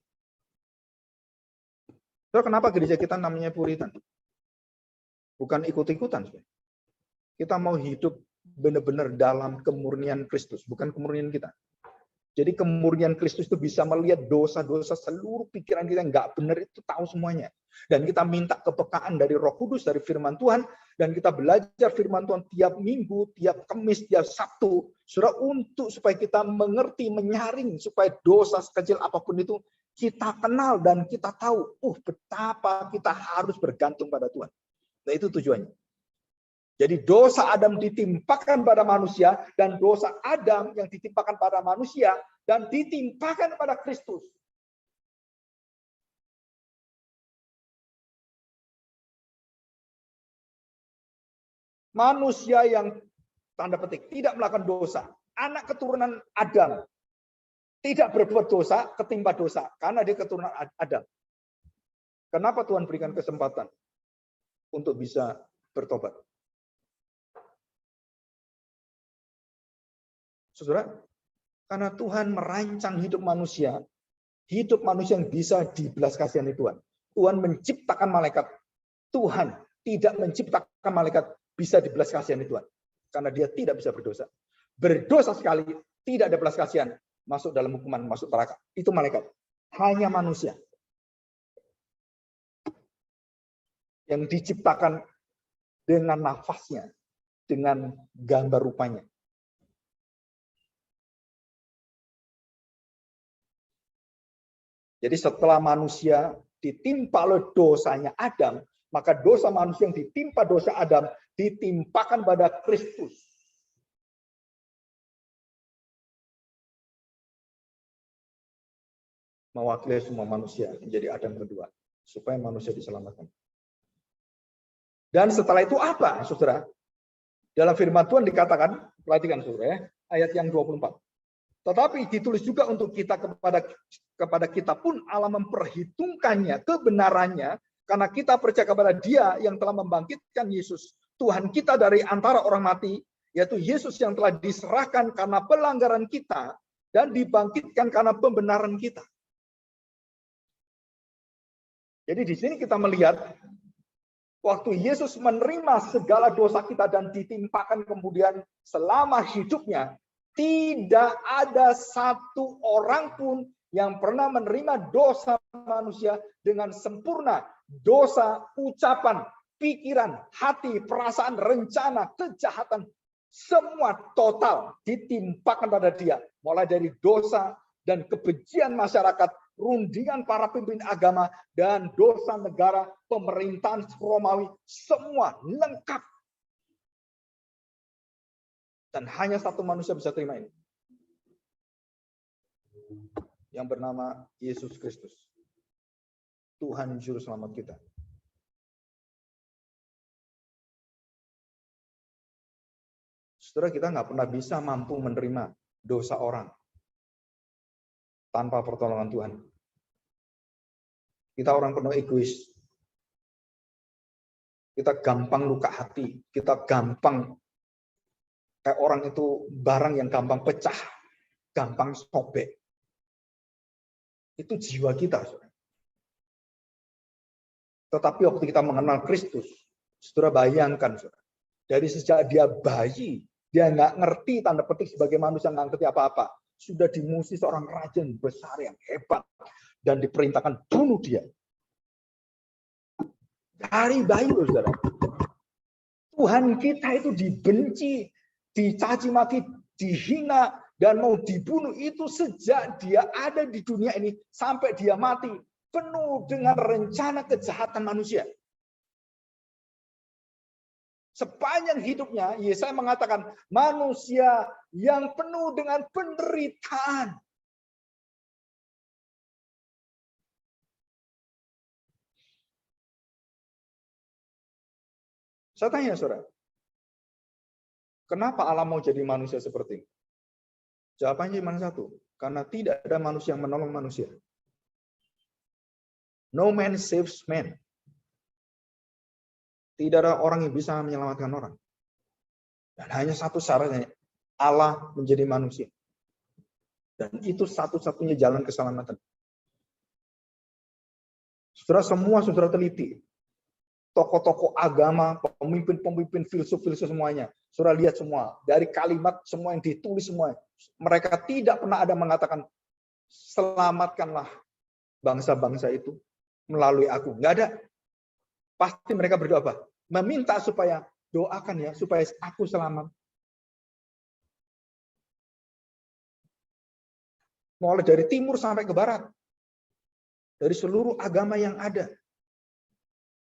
Saudara, kenapa gereja kita namanya Puritan? Bukan ikut-ikutan. Kita mau hidup benar-benar dalam kemurnian Kristus, bukan kemurnian kita. Jadi kemurnian Kristus itu bisa melihat dosa-dosa seluruh pikiran kita yang nggak benar, itu tahu semuanya. Dan kita minta kepekaan dari Roh Kudus, dari firman Tuhan, dan kita belajar firman Tuhan tiap minggu, tiap Kamis, tiap Sabtu, saudara, untuk supaya kita mengerti, menyaring, supaya dosa sekecil apapun itu kita kenal dan kita tahu, betapa kita harus bergantung pada Tuhan. Nah, itu tujuannya. Jadi dosa Adam ditimpakan pada manusia, dan dosa Adam yang ditimpakan pada manusia dan ditimpakan pada Kristus. Manusia yang tanda petik tidak melakukan dosa, anak keturunan Adam, tidak berbuat dosa, ketimpa dosa karena dia keturunan Adam. Kenapa Tuhan berikan kesempatan untuk bisa bertobat? Saudara, karena Tuhan merancang hidup manusia yang bisa dibelas kasihani Tuhan. Tuhan menciptakan malaikat. Tuhan tidak menciptakan malaikat bisa dibelas kasihani Tuhan. Karena dia tidak bisa berdosa. Berdosa sekali, tidak ada belas kasihan. Masuk dalam hukuman, masuk neraka. Itu malaikat. Hanya manusia yang diciptakan dengan nafasnya, dengan gambar rupanya. Jadi setelah manusia ditimpa oleh dosanya Adam, maka dosa manusia yang ditimpa dosa Adam ditimpakan pada Kristus. Mewakili semua manusia menjadi Adam kedua, supaya manusia diselamatkan. Dan setelah itu apa, saudara? Dalam firman Tuhan dikatakan, perhatikan saudara ya, ayat yang 24. Tetapi ditulis juga untuk kita kepada kita pun Allah memperhitungkannya, kebenarannya, karena kita percaya kepada Dia yang telah membangkitkan Yesus, Tuhan kita dari antara orang mati, yaitu Yesus yang telah diserahkan karena pelanggaran kita dan dibangkitkan karena pembenaran kita. Jadi di sini kita melihat waktu Yesus menerima segala dosa kita dan ditimpakan kemudian selama hidupnya, tidak ada satu orang pun yang pernah menerima dosa manusia dengan sempurna. Dosa, ucapan, pikiran, hati, perasaan, rencana, kejahatan, semua total ditimpakan pada dia. Mulai dari dosa dan kebencian masyarakat, rundingan para pemimpin agama, dan dosa negara, pemerintahan Romawi, semua lengkap. Dan hanya satu manusia bisa terima ini. Yang bernama Yesus Kristus. Tuhan Juru Selamat kita. Saudara, kita nggak pernah bisa mampu menerima dosa orang tanpa pertolongan Tuhan. Kita orang penuh egois. Kita gampang luka hati. Kita gampang kayak orang itu barang yang gampang pecah, gampang sobek. Itu jiwa kita. Tetapi waktu kita mengenal Kristus, saudara bayangkan, saudara, dari sejak dia bayi, dia nggak ngerti tanda petik sebagai manusia, nggak ngerti apa-apa. Sudah dimusuhi seorang raja yang besar, yang hebat, dan diperintahkan bunuh dia. Dari bayi, saudara. Tuhan kita itu dibenci, dicaci maki, dihina, dan mau dibunuh itu sejak dia ada di dunia ini sampai dia mati, penuh dengan rencana kejahatan manusia. Sepanjang hidupnya, Yesaya mengatakan manusia yang penuh dengan penderitaan. Saya tanya, saudara, kenapa Allah mau jadi manusia seperti ini? Jawabannya cuma satu, karena tidak ada manusia yang menolong manusia. No man saves man. Tidak ada orang yang bisa menyelamatkan orang. Dan hanya satu syaratnya, Allah menjadi manusia. Dan itu satu-satunya jalan keselamatan. Saudara, semua saudara teliti. Tokoh-tokoh agama, pemimpin-pemimpin, filsuf-filsuf semuanya. Saudara lihat semua. Dari kalimat semua yang ditulis semua. Mereka tidak pernah ada mengatakan, selamatkanlah bangsa-bangsa itu melalui aku. Nggak ada. Pasti mereka berdoa apa? Meminta supaya, doakan ya, supaya aku selamat. Mulai dari timur sampai ke barat. dari seluruh agama yang ada.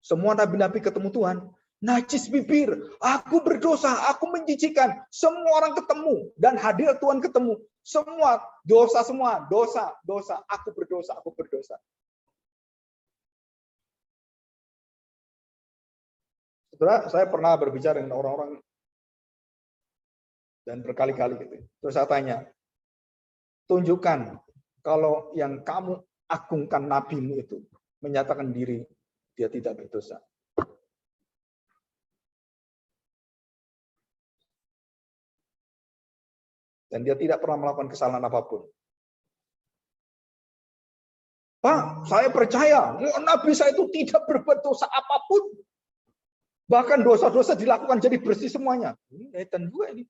Semua nabi-nabi ketemu Tuhan, najis bibir, aku berdosa, aku menjijikan. Semua orang ketemu dan hadir Tuhan ketemu. Semua dosa, aku berdosa, aku berdosa. Saudara, saya pernah berbicara dengan orang-orang dan berkali-kali gitu. Terus saya tanya, tunjukkan kalau yang kamu agungkan nabimu itu menyatakan diri dia tidak berdosa. Dan dia tidak pernah melakukan kesalahan apapun. Pak, saya percaya nabi saya itu tidak berbuat dosa apapun. Bahkan dosa-dosa dilakukan jadi bersih semuanya. Ini kaitan juga ini.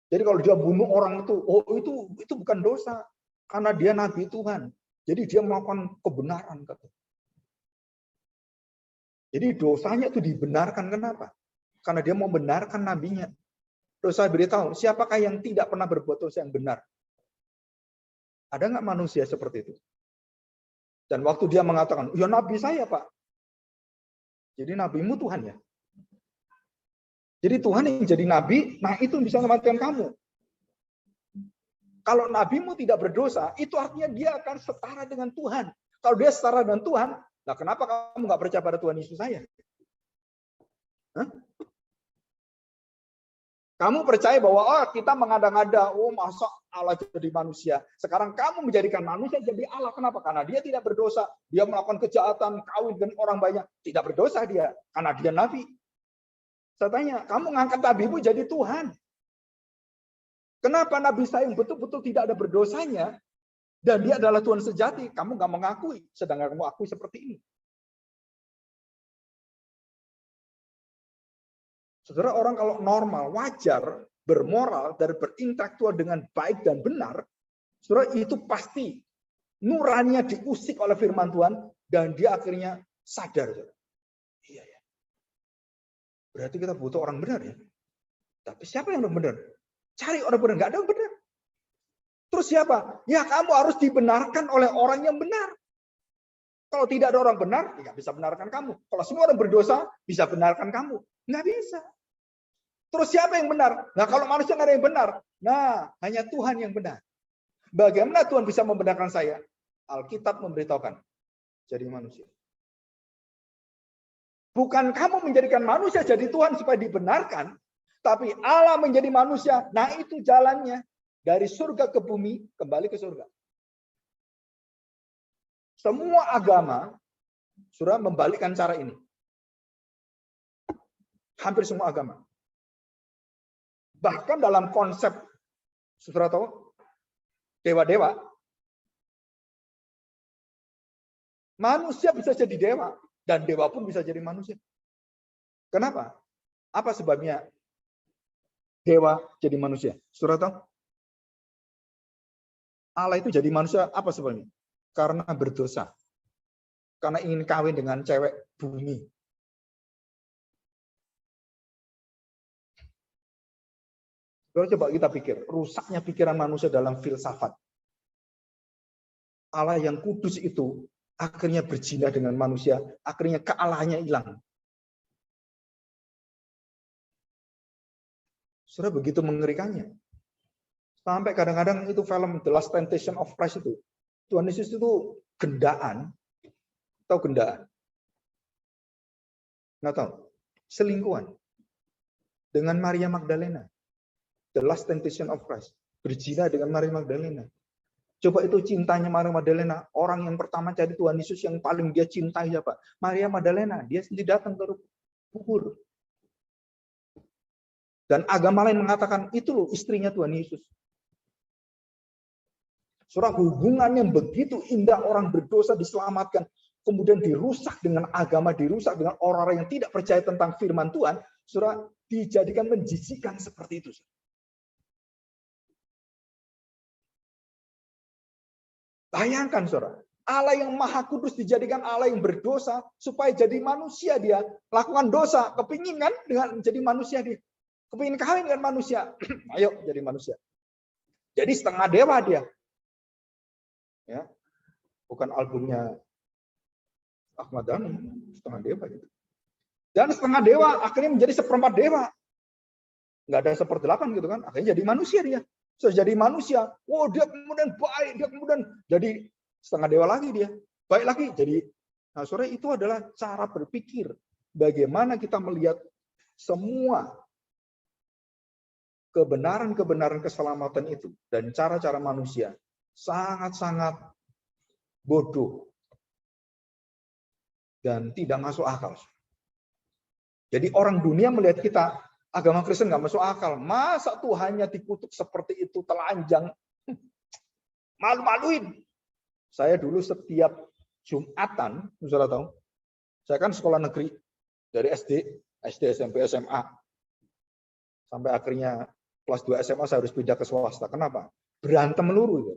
Jadi kalau dia bunuh orang itu, oh itu bukan dosa. Karena dia nabi Tuhan. Jadi dia melakukan kebenaran. Jadi dosanya itu dibenarkan. Kenapa? Karena dia mau benarkan nabinya. Terus saya beritahu, siapakah yang tidak pernah berbuat dosa yang benar? Ada nggak manusia seperti itu? Dan waktu dia mengatakan, ya nabi saya Pak. Jadi nabimu Tuhan ya. Jadi Tuhan yang jadi nabi, nah itu bisa menyelamatkan kamu. Kalau nabimu tidak berdosa, itu artinya dia akan setara dengan Tuhan. Kalau dia setara dengan Tuhan, nah kenapa kamu nggak percaya pada Tuhan Yesus saya? Hah? Kamu percaya bahwa kita mengada-ngada, masa Allah jadi manusia. Sekarang kamu menjadikan manusia jadi Allah. Kenapa? Karena dia tidak berdosa. Dia melakukan kejahatan, kawin dengan orang banyak. Tidak berdosa dia, karena dia nabi. Saya tanya, kamu ngangkat nabimu jadi Tuhan. Kenapa nabi saya yang betul-betul tidak ada berdosanya, dan dia adalah Tuhan sejati, kamu nggak mengakui, sedangkan kamu akui seperti ini. Saudara, orang kalau normal, wajar, bermoral, dan berintelektual dengan baik dan benar, saudara, itu pasti nuraninya diusik oleh firman Tuhan, dan dia akhirnya sadar. Saudara. Iya ya. Berarti kita butuh orang benar ya. Tapi siapa yang orang benar? Cari orang benar, nggak ada yang benar. Terus siapa? Ya kamu harus dibenarkan oleh orang yang benar. Kalau tidak ada orang benar, nggak bisa benarkan kamu. Kalau semua orang berdosa, bisa benarkan kamu. Nggak bisa. Terus siapa yang benar? Nah kalau manusia nggak ada yang benar, nah hanya Tuhan yang benar. Bagaimana Tuhan bisa membenarkan saya? Alkitab memberitahukan, jadi manusia. Bukan kamu menjadikan manusia jadi Tuhan supaya dibenarkan, tapi Allah menjadi manusia. Nah itu jalannya dari surga ke bumi, kembali ke surga. Semua agama sudah membalikkan cara ini. Hampir semua agama. Bahkan dalam konsep, saudara tahu, dewa-dewa, manusia bisa jadi dewa, dan dewa pun bisa jadi manusia. Kenapa? Apa sebabnya dewa jadi manusia? Saudara tahu? Allah itu jadi manusia, apa sebabnya? Karena berdosa. Karena ingin kawin dengan cewek bumi. Coba kita pikir, rusaknya pikiran manusia dalam filsafat. Allah yang kudus itu akhirnya berzina dengan manusia, akhirnya kealahannya hilang. Sudah begitu mengerikannya. Sampai kadang-kadang itu film The Last Temptation of Christ itu, Tuhan Yesus itu gendaan, atau gendaan? Nggak tahu. Selingkuhan dengan Maria Magdalena. The Last Temptation of Christ. Berzina dengan Maria Magdalena. Coba itu cintanya Maria Magdalena. Orang yang pertama cari Tuhan Yesus yang paling dia cintai siapa? Maria Magdalena. Dia sendiri datang ke kubur. Dan agama lain mengatakan, itu loh istrinya Tuhan Yesus. Surah hubungan yang begitu indah, orang berdosa diselamatkan. Kemudian dirusak dengan agama, dirusak dengan orang-orang yang tidak percaya tentang firman Tuhan. Surah dijadikan menjijikan seperti itu. Bayangkan, saudara, Allah yang maha kudus dijadikan Allah yang berdosa supaya jadi manusia dia lakukan dosa, kepingin kan dengan menjadi manusia dia, kepingin kawin dengan manusia, ayo jadi manusia. Jadi setengah dewa dia, ya, bukan albumnya Ahmad Dhani, setengah dewa gitu. Dan setengah dewa akhirnya menjadi seperempat dewa. Nggak ada seperdelapan gitu kan, akhirnya jadi manusia dia. Sudah jadi manusia, dia kemudian baik, dia kemudian jadi setengah dewa lagi dia. Baik lagi, jadi, nah sore itu adalah cara berpikir. Bagaimana kita melihat semua kebenaran-kebenaran keselamatan itu dan cara-cara manusia sangat-sangat bodoh dan tidak masuk akal. Jadi orang dunia melihat kita, agama Kristen nggak masuk akal. Masa Tuhannya dikutuk seperti itu, telanjang, malu-maluin. Saya dulu setiap Jumatan, saudara tahu, saya kan sekolah negeri dari SD, SMP, SMA, sampai akhirnya kelas 2 SMA saya harus pindah ke swasta. Kenapa? Berantem melulu.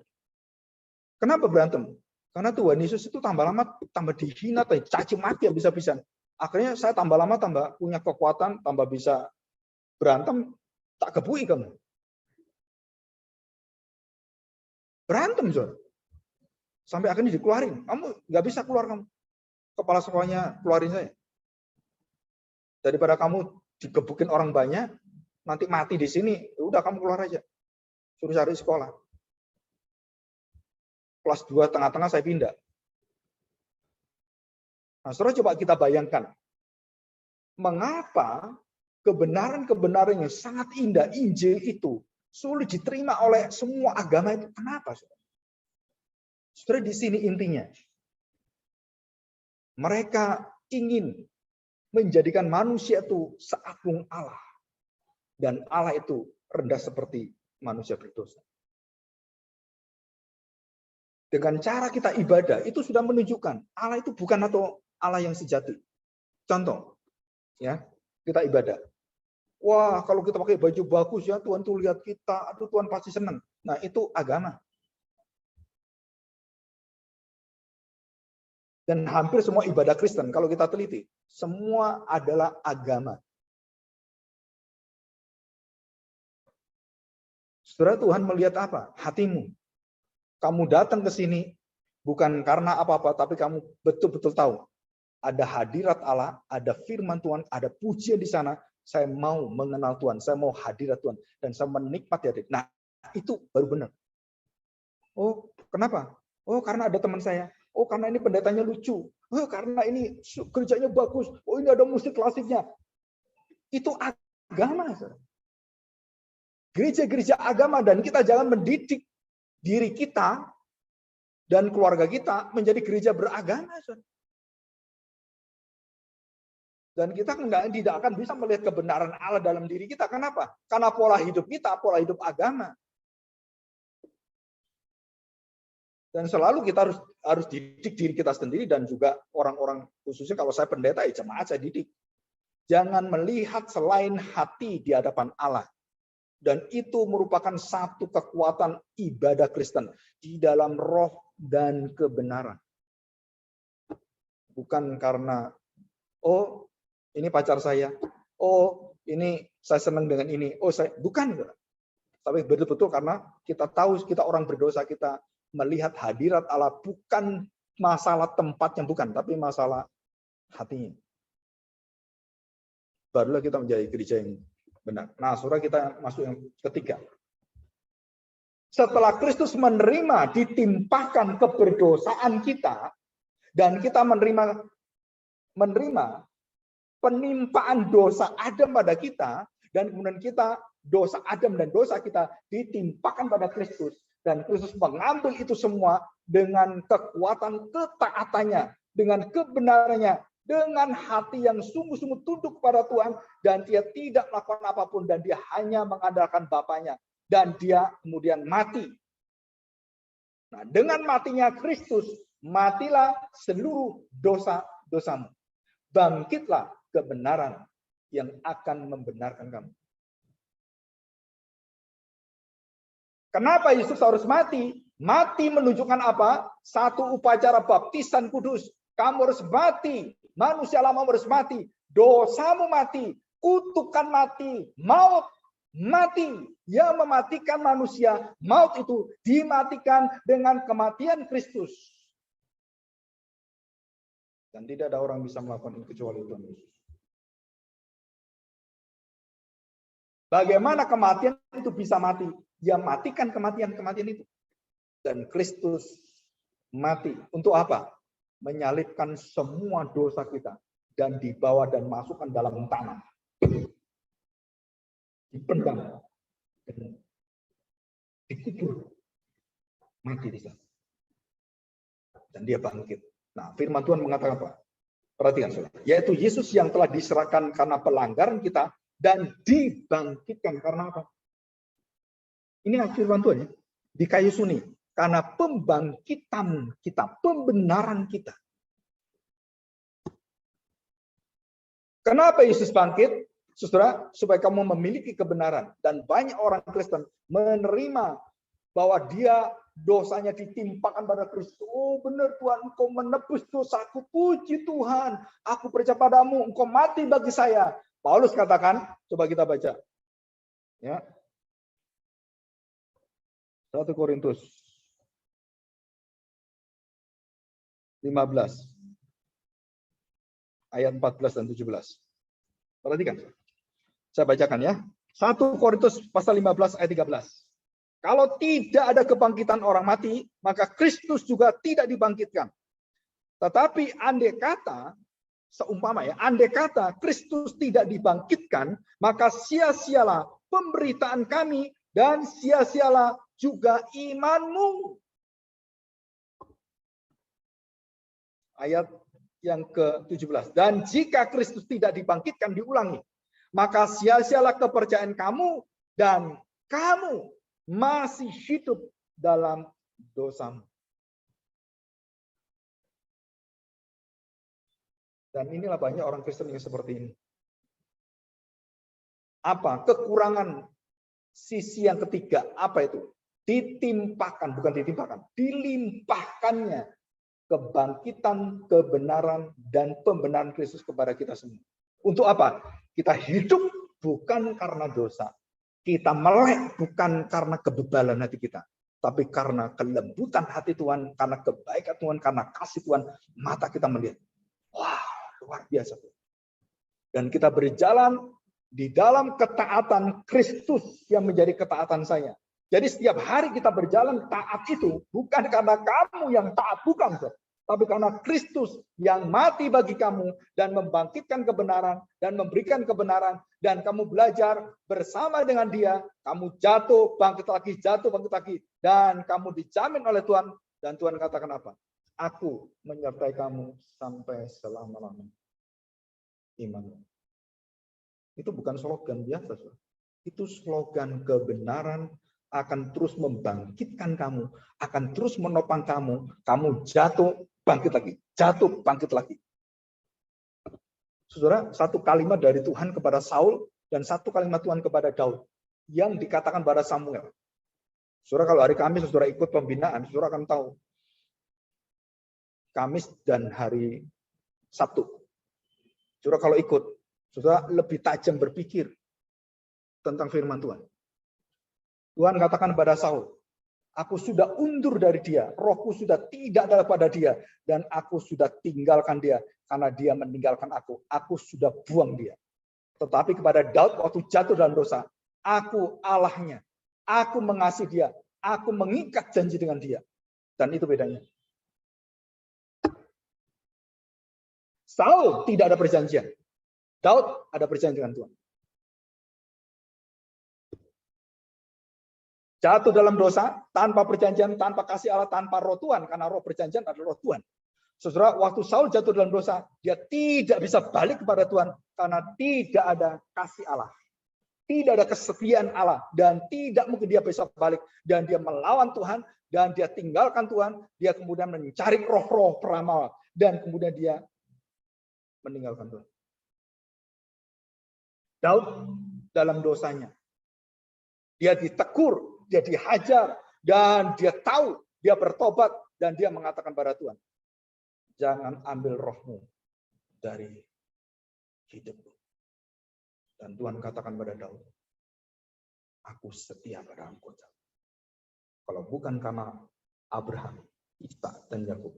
Kenapa berantem? Karena Tuhan Yesus itu tambah lama tambah dihina, caci maki bisa-bisa. Akhirnya saya tambah lama tambah punya kekuatan, tambah bisa berantem, tak gebui kamu. Berantem, saudara. Sampai akhirnya dikeluarin. Kamu nggak bisa keluar kamu. Kepala sekolahnya keluarin saya. Daripada kamu digebukin orang banyak, nanti mati di sini, udah kamu keluar aja. Suruh cari sekolah. Kelas 2 tengah-tengah saya pindah. Nah, saudara coba kita bayangkan. Mengapa kebenaran-kebenaran yang sangat indah, Injil itu, sulit diterima oleh semua agama itu? Kenapa, saudara? Saudara, di sini intinya. Mereka ingin menjadikan manusia itu seagung Allah. Dan Allah itu rendah seperti manusia berdosa. Dengan cara kita ibadah, itu sudah menunjukkan Allah itu bukan atau Allah yang sejati. Contoh, ya, kita ibadah. Wah, kalau kita pakai baju bagus ya, Tuhan tuh lihat kita, aduh Tuhan pasti senang. Nah, itu agama. Dan hampir semua ibadah Kristen, kalau kita teliti, semua adalah agama. Saudara, Tuhan melihat apa? Hatimu. Kamu datang ke sini bukan karena apa-apa, tapi kamu betul-betul tahu. Ada hadirat Allah, ada firman Tuhan, ada pujian di sana. Saya mau mengenal Tuhan, saya mau hadirat Tuhan. Dan saya menikmati hadirat. Nah, itu baru benar. Oh, kenapa? Oh, karena ada teman saya. Oh, karena ini pendetanya lucu. Oh, karena ini kerjanya bagus. Oh, ini ada musik klasiknya. Itu agama. Gereja-gereja agama, dan kita jangan mendidik diri kita dan keluarga kita menjadi gereja beragama. Dan kita tidak akan bisa melihat kebenaran Allah dalam diri kita. Kenapa? Karena pola hidup kita, pola hidup agama. Dan selalu kita harus didik diri kita sendiri dan juga orang-orang, khususnya kalau saya pendeta, ya jemaat saya didik. Jangan melihat selain hati di hadapan Allah. Dan itu merupakan satu kekuatan ibadah Kristen di dalam roh dan kebenaran. Bukan karena, oh ini pacar saya, oh ini saya senang dengan ini, oh saya, bukan. Tapi betul-betul karena kita tahu kita orang berdosa, kita melihat hadirat Allah, bukan masalah tempatnya, bukan, tapi masalah hatinya. Barulah kita menjadi gereja yang benar. Nah, saudara, kita masuk yang ketiga. Setelah Kristus menerima, ditimpahkan keberdosaan kita, dan kita menerima penimpaan dosa Adam pada kita, dan kemudian kita, dosa Adam dan dosa kita ditimpahkan pada Kristus. Dan Kristus mengambil itu semua dengan kekuatan ketaatannya, dengan kebenarannya, dengan hati yang sungguh-sungguh tunduk pada Tuhan, dan dia tidak melakukan apapun, dan dia hanya mengandalkan Bapaknya, dan dia kemudian mati. Nah, dengan matinya Kristus, matilah seluruh dosa-dosamu. Bangkitlah kebenaran yang akan membenarkan kamu. Kenapa Yesus harus mati? Mati menunjukkan apa? Satu upacara baptisan kudus. Kamu harus mati. Manusia lama harus mati. Dosamu mati. Kutukan mati. Maut mati. Yang mematikan manusia. Maut itu dimatikan dengan kematian Kristus. Dan tidak ada orang bisa melakukan itu kecuali Tuhan Yesus. Bagaimana kematian itu bisa mati? Dia matikan kematian itu. Dan Kristus mati. Untuk apa? Menyalibkan semua dosa kita. Dan dibawa dan masukkan dalam tanah. Dipendam. Dan dikubur. Mati di sana. Dan dia bangkit. Nah, firman Tuhan mengatakan apa? Perhatikan, saudara. Yaitu Yesus yang telah diserahkan karena pelanggaran kita dan dibangkitkan karena apa? Ini firman Tuhan ya. Di kayu suni. Karena pembangkitan kita, pembenaran kita. Kenapa Yesus bangkit? Saudara, supaya kamu memiliki kebenaran. Dan banyak orang Kristen menerima bahwa dia dosanya ditimpakan pada Kristus. Oh benar Tuhan, Engkau menebus dosaku. Puji Tuhan, aku percaya padamu, Engkau mati bagi saya. Paulus katakan, coba kita baca. Ya. 1 Korintus 15 ayat 14 dan 17. Perhatikan. Saya bacakan ya. 1 Korintus pasal 15 ayat 13. Kalau tidak ada kebangkitan orang mati, maka Kristus juga tidak dibangkitkan. Tetapi andai kata, seumpama ya, andai kata Kristus tidak dibangkitkan, maka sia-sialah pemberitaan kami dan sia-sialah juga imanmu. Ayat yang ke-17. Dan jika Kristus tidak dibangkitkan, diulangi, maka sia-sialah kepercayaan kamu dan kamu masih hidup dalam dosamu. Dan inilah banyak orang Kristen yang seperti ini. Apa? Kekurangan sisi yang ketiga. Apa itu? Ditimpakan, bukan ditimpakan. Dilimpahkannya kebangkitan, kebenaran, dan pembenaran Kristus kepada kita semua. Untuk apa? Kita hidup bukan karena dosa. Kita melek bukan karena kebebalan hati kita. Tapi karena kelembutan hati Tuhan, karena kebaikan Tuhan, karena kasih Tuhan, mata kita melihat. Wah, luar biasa. Dan kita berjalan di dalam ketaatan Kristus yang menjadi ketaatan saya. Jadi setiap hari kita berjalan taat itu bukan karena kamu yang taat, bukan. Tapi karena Kristus yang mati bagi kamu dan membangkitkan kebenaran dan memberikan kebenaran dan kamu belajar bersama dengan dia, kamu jatuh, bangkit lagi dan kamu dijamin oleh Tuhan dan Tuhan katakan apa? Aku menyertai kamu sampai selama-lamanya. Iman. Itu bukan slogan biasa, itu slogan kebenaran akan terus membangkitkan kamu, akan terus menopang kamu. Kamu jatuh, bangkit lagi, jatuh, bangkit lagi. Saudara, satu kalimat dari Tuhan kepada Saul dan satu kalimat Tuhan kepada Daud yang dikatakan pada Samuel. Saudara, kalau hari Kamis saudara ikut pembinaan, saudara akan tahu. Kamis dan hari Sabtu. Saudara kalau ikut, saudara lebih tajam berpikir tentang firman Tuhan. Tuhan katakan kepada Saul, aku sudah undur dari dia, rohku sudah tidak ada pada dia, dan aku sudah tinggalkan dia, karena dia meninggalkan aku sudah buang dia. Tetapi kepada Daud waktu jatuh dalam dosa, aku Allahnya, aku mengasihi dia, aku mengikat janji dengan dia. Dan itu bedanya. Saul tidak ada perjanjian, Daud ada perjanjian dengan Tuhan. Jatuh dalam dosa, tanpa perjanjian, tanpa kasih Allah, tanpa roh Tuhan. Karena roh perjanjian adalah roh Tuhan. Saudara, waktu Saul jatuh dalam dosa, dia tidak bisa balik kepada Tuhan. Karena tidak ada kasih Allah. Tidak ada kesetiaan Allah. Dan tidak mungkin dia bisa balik. Dan dia melawan Tuhan. Dan dia tinggalkan Tuhan. Dia kemudian mencari roh-roh peramal. Dan kemudian dia meninggalkan Tuhan. Daud dalam dosanya. Dia ditegur. Dia dihajar dan dia tahu, dia bertobat dan dia mengatakan pada Tuhan, jangan ambil rohmu dari hidupku. Dan Tuhan katakan pada Daud, aku setia pada engkau. Kalau bukan karena Abraham, Ishak dan Yakub,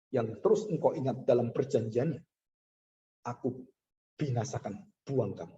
yang terus engkau ingat dalam perjanjiannya, aku binasakan, buang kamu.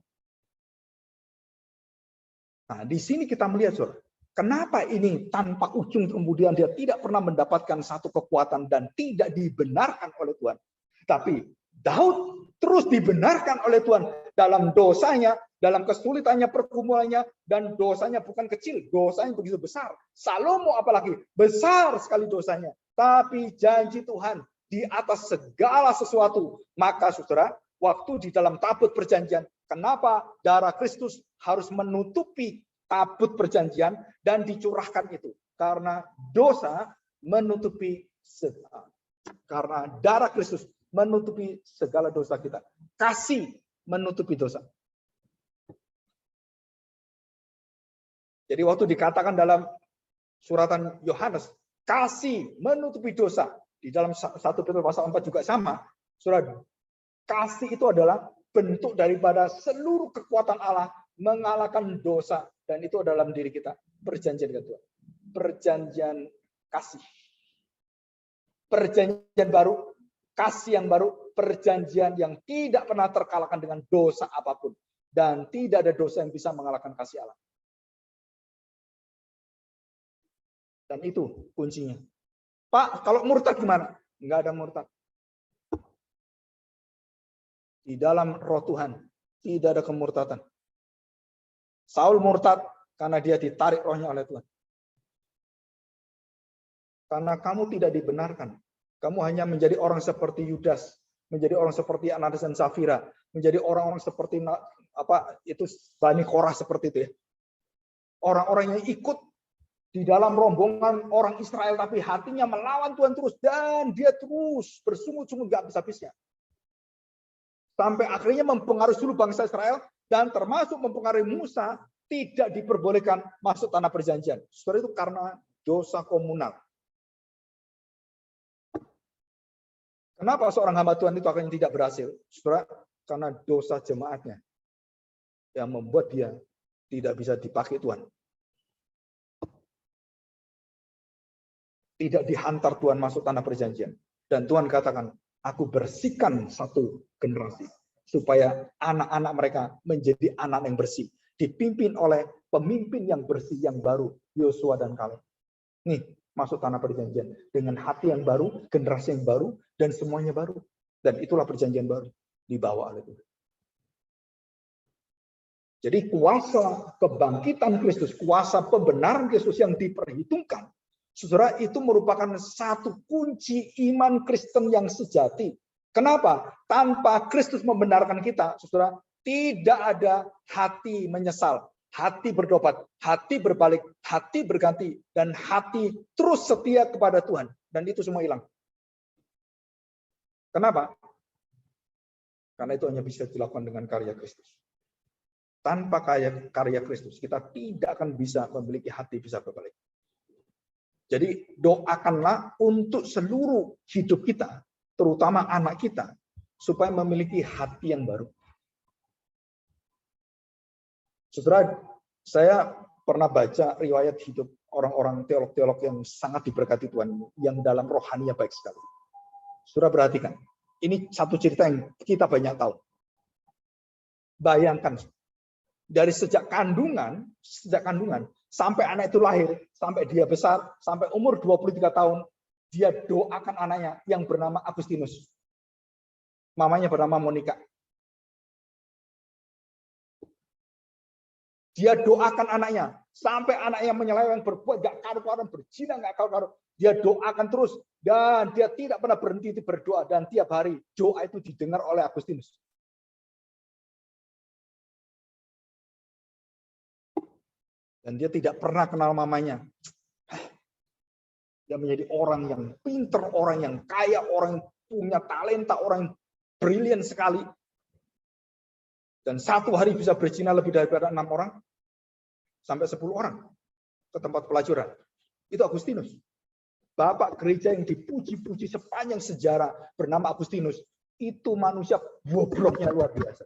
Nah, di sini kita melihat, saudara, kenapa ini tanpa ujung kemudian dia tidak pernah mendapatkan satu kekuatan dan tidak dibenarkan oleh Tuhan. Tapi Daud terus dibenarkan oleh Tuhan dalam dosanya, dalam kesulitannya, pergumulannya, dan dosanya bukan kecil, dosanya begitu besar. Salomo apalagi, besar sekali dosanya. Tapi janji Tuhan di atas segala sesuatu. Maka saudara, waktu di dalam tabut perjanjian, kenapa darah Kristus harus menutupi tabut perjanjian dan dicurahkan itu? Karena dosa menutupi segala. Karena darah Kristus menutupi segala dosa kita. Kasih menutupi dosa. Jadi waktu dikatakan dalam suratan Yohanes, kasih menutupi dosa. Di dalam 1 Petrus pasal 4 juga sama. Surat kasih itu adalah bentuk daripada seluruh kekuatan Allah mengalahkan dosa. Dan itu dalam diri kita. Perjanjian kedua. Perjanjian kasih. Perjanjian baru. Kasih yang baru. Perjanjian yang tidak pernah terkalahkan dengan dosa apapun. Dan tidak ada dosa yang bisa mengalahkan kasih Allah. Dan itu kuncinya. Pak, kalau murtad gimana? Enggak ada murtad. Di dalam roh Tuhan tidak ada kemurtadan. Saul murtad karena dia ditarik rohnya oleh Tuhan. Karena kamu tidak dibenarkan. Kamu hanya menjadi orang seperti Yudas, menjadi orang seperti Ananias dan Safira, menjadi orang-orang seperti Bani Korah seperti itu ya. Orang-orang yang ikut di dalam rombongan orang Israel, tapi hatinya melawan Tuhan terus. Dan dia terus bersungut-sungut gak habis-habisnya. Sampai akhirnya mempengaruhi seluruh bangsa Israel. Dan termasuk mempengaruhi Musa, tidak diperbolehkan masuk tanah perjanjian. Setelah itu karena dosa komunal. Kenapa seorang hamba Tuhan itu akhirnya tidak berhasil? Saudara, karena dosa jemaatnya. Yang membuat dia tidak bisa dipakai Tuhan. Tidak dihantar Tuhan masuk tanah perjanjian. Dan Tuhan katakan, aku bersihkan satu generasi. Supaya anak-anak mereka menjadi anak yang bersih. Dipimpin oleh pemimpin yang bersih, yang baru. Yosua dan Kaleb. Nih, masuk tanah perjanjian. Dengan hati yang baru, generasi yang baru, dan semuanya baru. Dan itulah perjanjian baru. Dibawa oleh Tuhan. Jadi kuasa kebangkitan Kristus, kuasa pembenaran Kristus yang diperhitungkan, saudara, itu merupakan satu kunci iman Kristen yang sejati. Kenapa? Tanpa Kristus membenarkan kita, saudara, tidak ada hati menyesal, hati bertobat, hati berbalik, hati berganti, dan hati terus setia kepada Tuhan. Dan itu semua hilang. Kenapa? Karena itu hanya bisa dilakukan dengan karya Kristus. Tanpa karya Kristus, kita tidak akan bisa memiliki hati bisa berbalik. Jadi doakanlah untuk seluruh hidup kita, terutama anak kita, supaya memiliki hati yang baru. Saudara, saya pernah baca riwayat hidup orang-orang teolog-teolog yang sangat diberkati Tuhan, yang dalam rohaninya baik sekali. Saudara perhatikan, ini satu cerita yang kita banyak tahu. Bayangkan, dari sejak kandungan sampai anak itu lahir, sampai dia besar, sampai umur 23 tahun, dia doakan anaknya yang bernama Agustinus. Mamanya bernama Monica. Dia doakan anaknya, sampai anaknya menyeleweng, berbuat gak karu-karuan, berzina gak karu-karuan. Dia doakan terus, dan dia tidak pernah berhenti berdoa, dan tiap hari doa itu didengar oleh Agustinus. Dan dia tidak pernah kenal mamanya. Dia menjadi orang yang pinter, orang yang kaya, orang yang punya talenta, orang yang brilian sekali. Dan satu hari bisa berzina lebih daripada 6 orang, sampai 10 orang ke tempat pelacuran. Itu Agustinus. Bapak gereja yang dipuji-puji sepanjang sejarah bernama Agustinus. Itu manusia bobroknya luar biasa.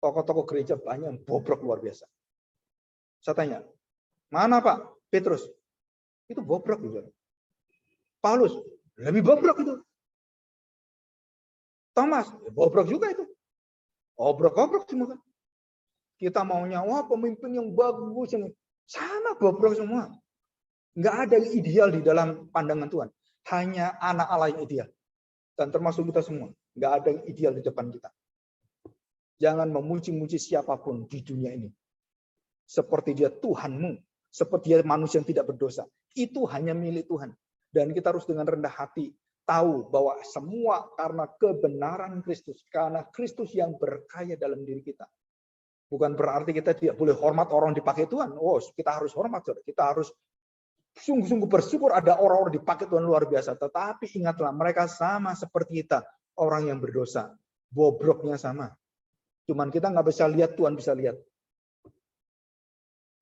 Tokoh-tokoh gereja banyak yang bobrok luar biasa. Saya tanya, Mana Pak? Petrus. Itu bobrok juga. Paulus lebih bobrok itu. Thomas bobrok juga itu. Bobrok semua kan. Kita maunya wah pemimpin yang bagus ini. Sama bobrok semua. Nggak ada yang ideal di dalam pandangan Tuhan. Hanya anak Allah yang ideal. Dan termasuk kita semua. Nggak ada yang ideal di depan kita. Jangan memuji-muji siapapun di dunia ini. Seperti dia Tuhanmu. Seperti dia manusia yang tidak berdosa. Itu hanya milik Tuhan. Dan kita harus dengan rendah hati tahu bahwa semua karena kebenaran Kristus. Karena Kristus yang berkaya dalam diri kita. Bukan berarti kita tidak boleh hormat orang dipakai Tuhan. Oh, kita harus hormat. Kita harus sungguh-sungguh bersyukur ada orang-orang dipakai Tuhan luar biasa. Tetapi ingatlah, mereka sama seperti kita. Orang yang berdosa. Bobroknya sama. Cuman kita nggak bisa lihat, Tuhan bisa lihat.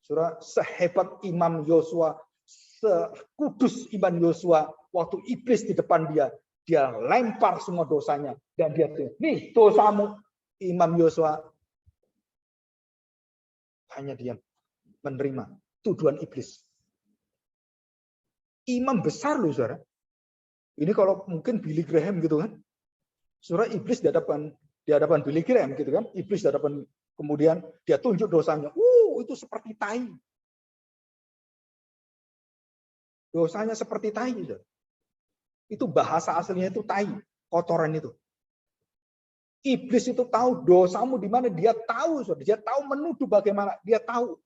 Saudara, sehebat Imam Yosua, sekudus iman Yosua, waktu iblis di depan dia lempar semua dosanya. Dan dia bilang, nih dosamu. Imam Yosua hanya diam, menerima tuduhan iblis. Imam besar loh, saudara. Ini kalau mungkin Billy Graham gitu kan. Saudara, iblis di hadapan Billy Graham gitu kan. Iblis di hadapan, kemudian dia tunjuk dosanya. Itu seperti tai. Dosanya seperti tai. Saudara. Itu bahasa aslinya itu tai, kotoran itu. Iblis itu tahu dosamu di mana, dia tahu, saudara. Dia tahu menuduh bagaimana, dia tahu.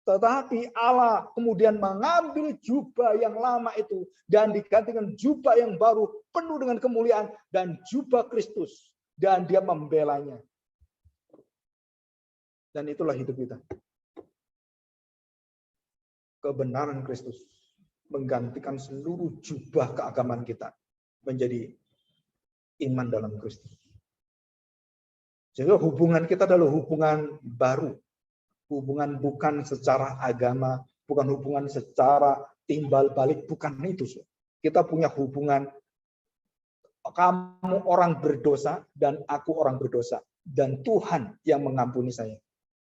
Tetapi Allah kemudian mengambil jubah yang lama itu dan digantikan jubah yang baru penuh dengan kemuliaan dan jubah Kristus, dan dia membelanya. Dan itulah hidup kita. Kebenaran Kristus menggantikan seluruh jubah keagamaan kita menjadi iman dalam Kristus. Jadi hubungan kita adalah hubungan baru. Hubungan bukan secara agama, bukan hubungan secara timbal balik, bukan itu. Kita punya hubungan, kamu orang berdosa dan aku orang berdosa. Dan Tuhan yang mengampuni saya.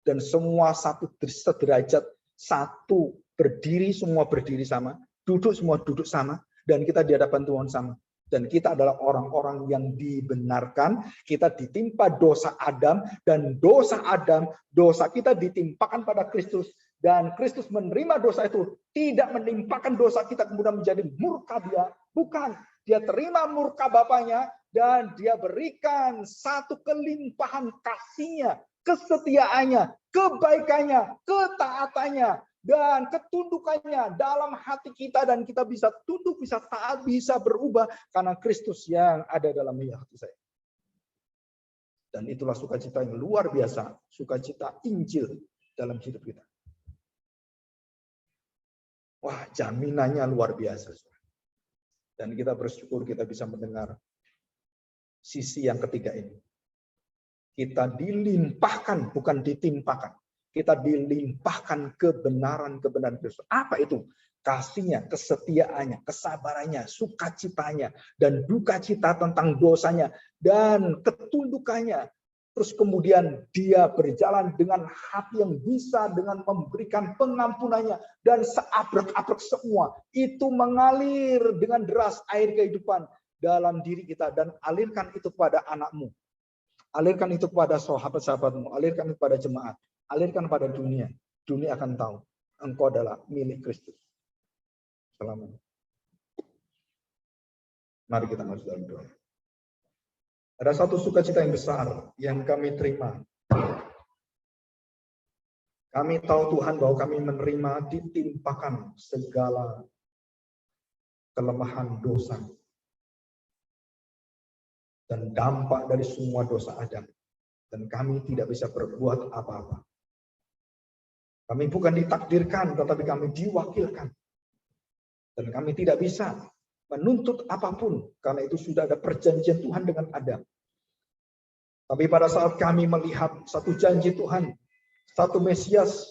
Dan semua satu sederajat, satu berdiri, semua berdiri sama. Duduk semua duduk sama. Dan kita di hadapan Tuhan sama. Dan kita adalah orang-orang yang dibenarkan. Kita ditimpa dosa Adam. Dan dosa Adam, dosa kita ditimpakan pada Kristus. Dan Kristus menerima dosa itu. Tidak menimpakan dosa kita kemudian menjadi murka dia. Bukan. Dia terima murka Bapaknya. Dan dia berikan satu kelimpahan kasihnya. Kesetiaannya. Kebaikannya. Ketaatannya. Dan ketundukannya dalam hati kita, dan kita bisa tunduk, bisa taat, bisa berubah karena Kristus yang ada dalam hati saya. Dan itulah sukacita yang luar biasa, sukacita Injil dalam hidup kita. Wah, jaminannya luar biasa. Dan kita bersyukur kita bisa mendengar sisi yang ketiga ini. Kita dilimpahkan, bukan ditimpakan. Kita dilimpahkan kebenaran-kebenaran Kristus. Apa itu? Kasihnya, kesetiaannya, kesabarannya, sukacitanya, dan duka cita tentang dosanya, dan ketundukannya. Terus kemudian dia berjalan dengan hati yang bisa, dengan memberikan pengampunannya, dan seabrek-abrek semua. Itu mengalir dengan deras air kehidupan dalam diri kita, dan alirkan itu pada anakmu. Alirkan itu kepada sahabat-sahabatmu, alirkan itu pada jemaat. Alirkan pada dunia. Dunia akan tahu engkau adalah milik Kristus. Selamat. Mari kita masuk dalam doa. Ada satu sukacita yang besar yang kami terima. Kami tahu Tuhan bahwa kami menerima ditimpakan segala kelemahan dosa. Dan dampak dari semua dosa Adam. Dan kami tidak bisa berbuat apa-apa. Kami bukan ditakdirkan, tetapi kami diwakilkan. Dan kami tidak bisa menuntut apapun, karena itu sudah ada perjanjian Tuhan dengan Adam. Tapi pada saat kami melihat satu janji Tuhan, satu Mesias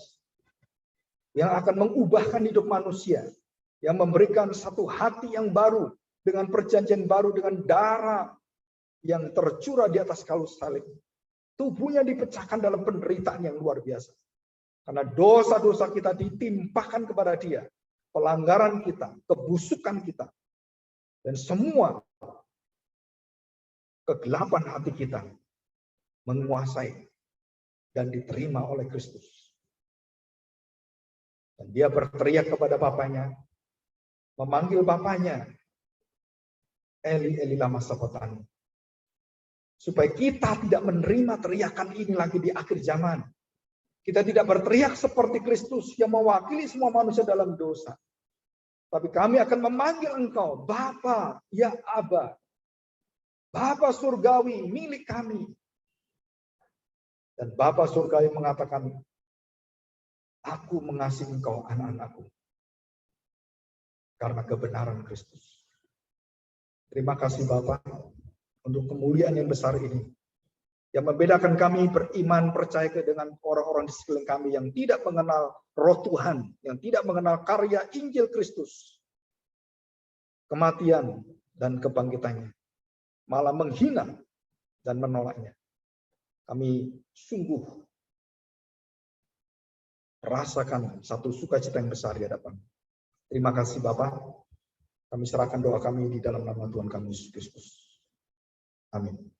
yang akan mengubahkan hidup manusia, yang memberikan satu hati yang baru, dengan perjanjian baru, dengan darah yang tercurah di atas kayu salib. Tubuhnya dipecahkan dalam penderitaan yang luar biasa. Karena dosa-dosa kita ditimpahkan kepada Dia. Pelanggaran kita, kebusukan kita, dan semua kegelapan hati kita menguasai dan diterima oleh Kristus. Dan Dia berteriak kepada Bapaknya, memanggil Bapaknya, Eli, Eli lama sabachthani. Supaya kita tidak menerima teriakan ini lagi di akhir zaman. Kita tidak berteriak seperti Kristus yang mewakili semua manusia dalam dosa. Tapi kami akan memanggil Engkau, Bapa, ya Aba. Bapa surgawi milik kami. Dan Bapa surgawi mengatakan, aku mengasihi Engkau anak-anakku. Karena kebenaran Kristus. Terima kasih Bapa untuk kemuliaan yang besar ini. Yang membedakan kami beriman percaya dengan orang-orang di sekeliling kami yang tidak mengenal Roh Tuhan, yang tidak mengenal karya Injil Kristus, kematian dan kebangkitannya, malah menghina dan menolaknya. Kami sungguh rasakan satu sukacita yang besar di hadapan. Terima kasih Bapak. Kami serahkan doa kami di dalam nama Tuhan kami Yesus Kristus. Amin.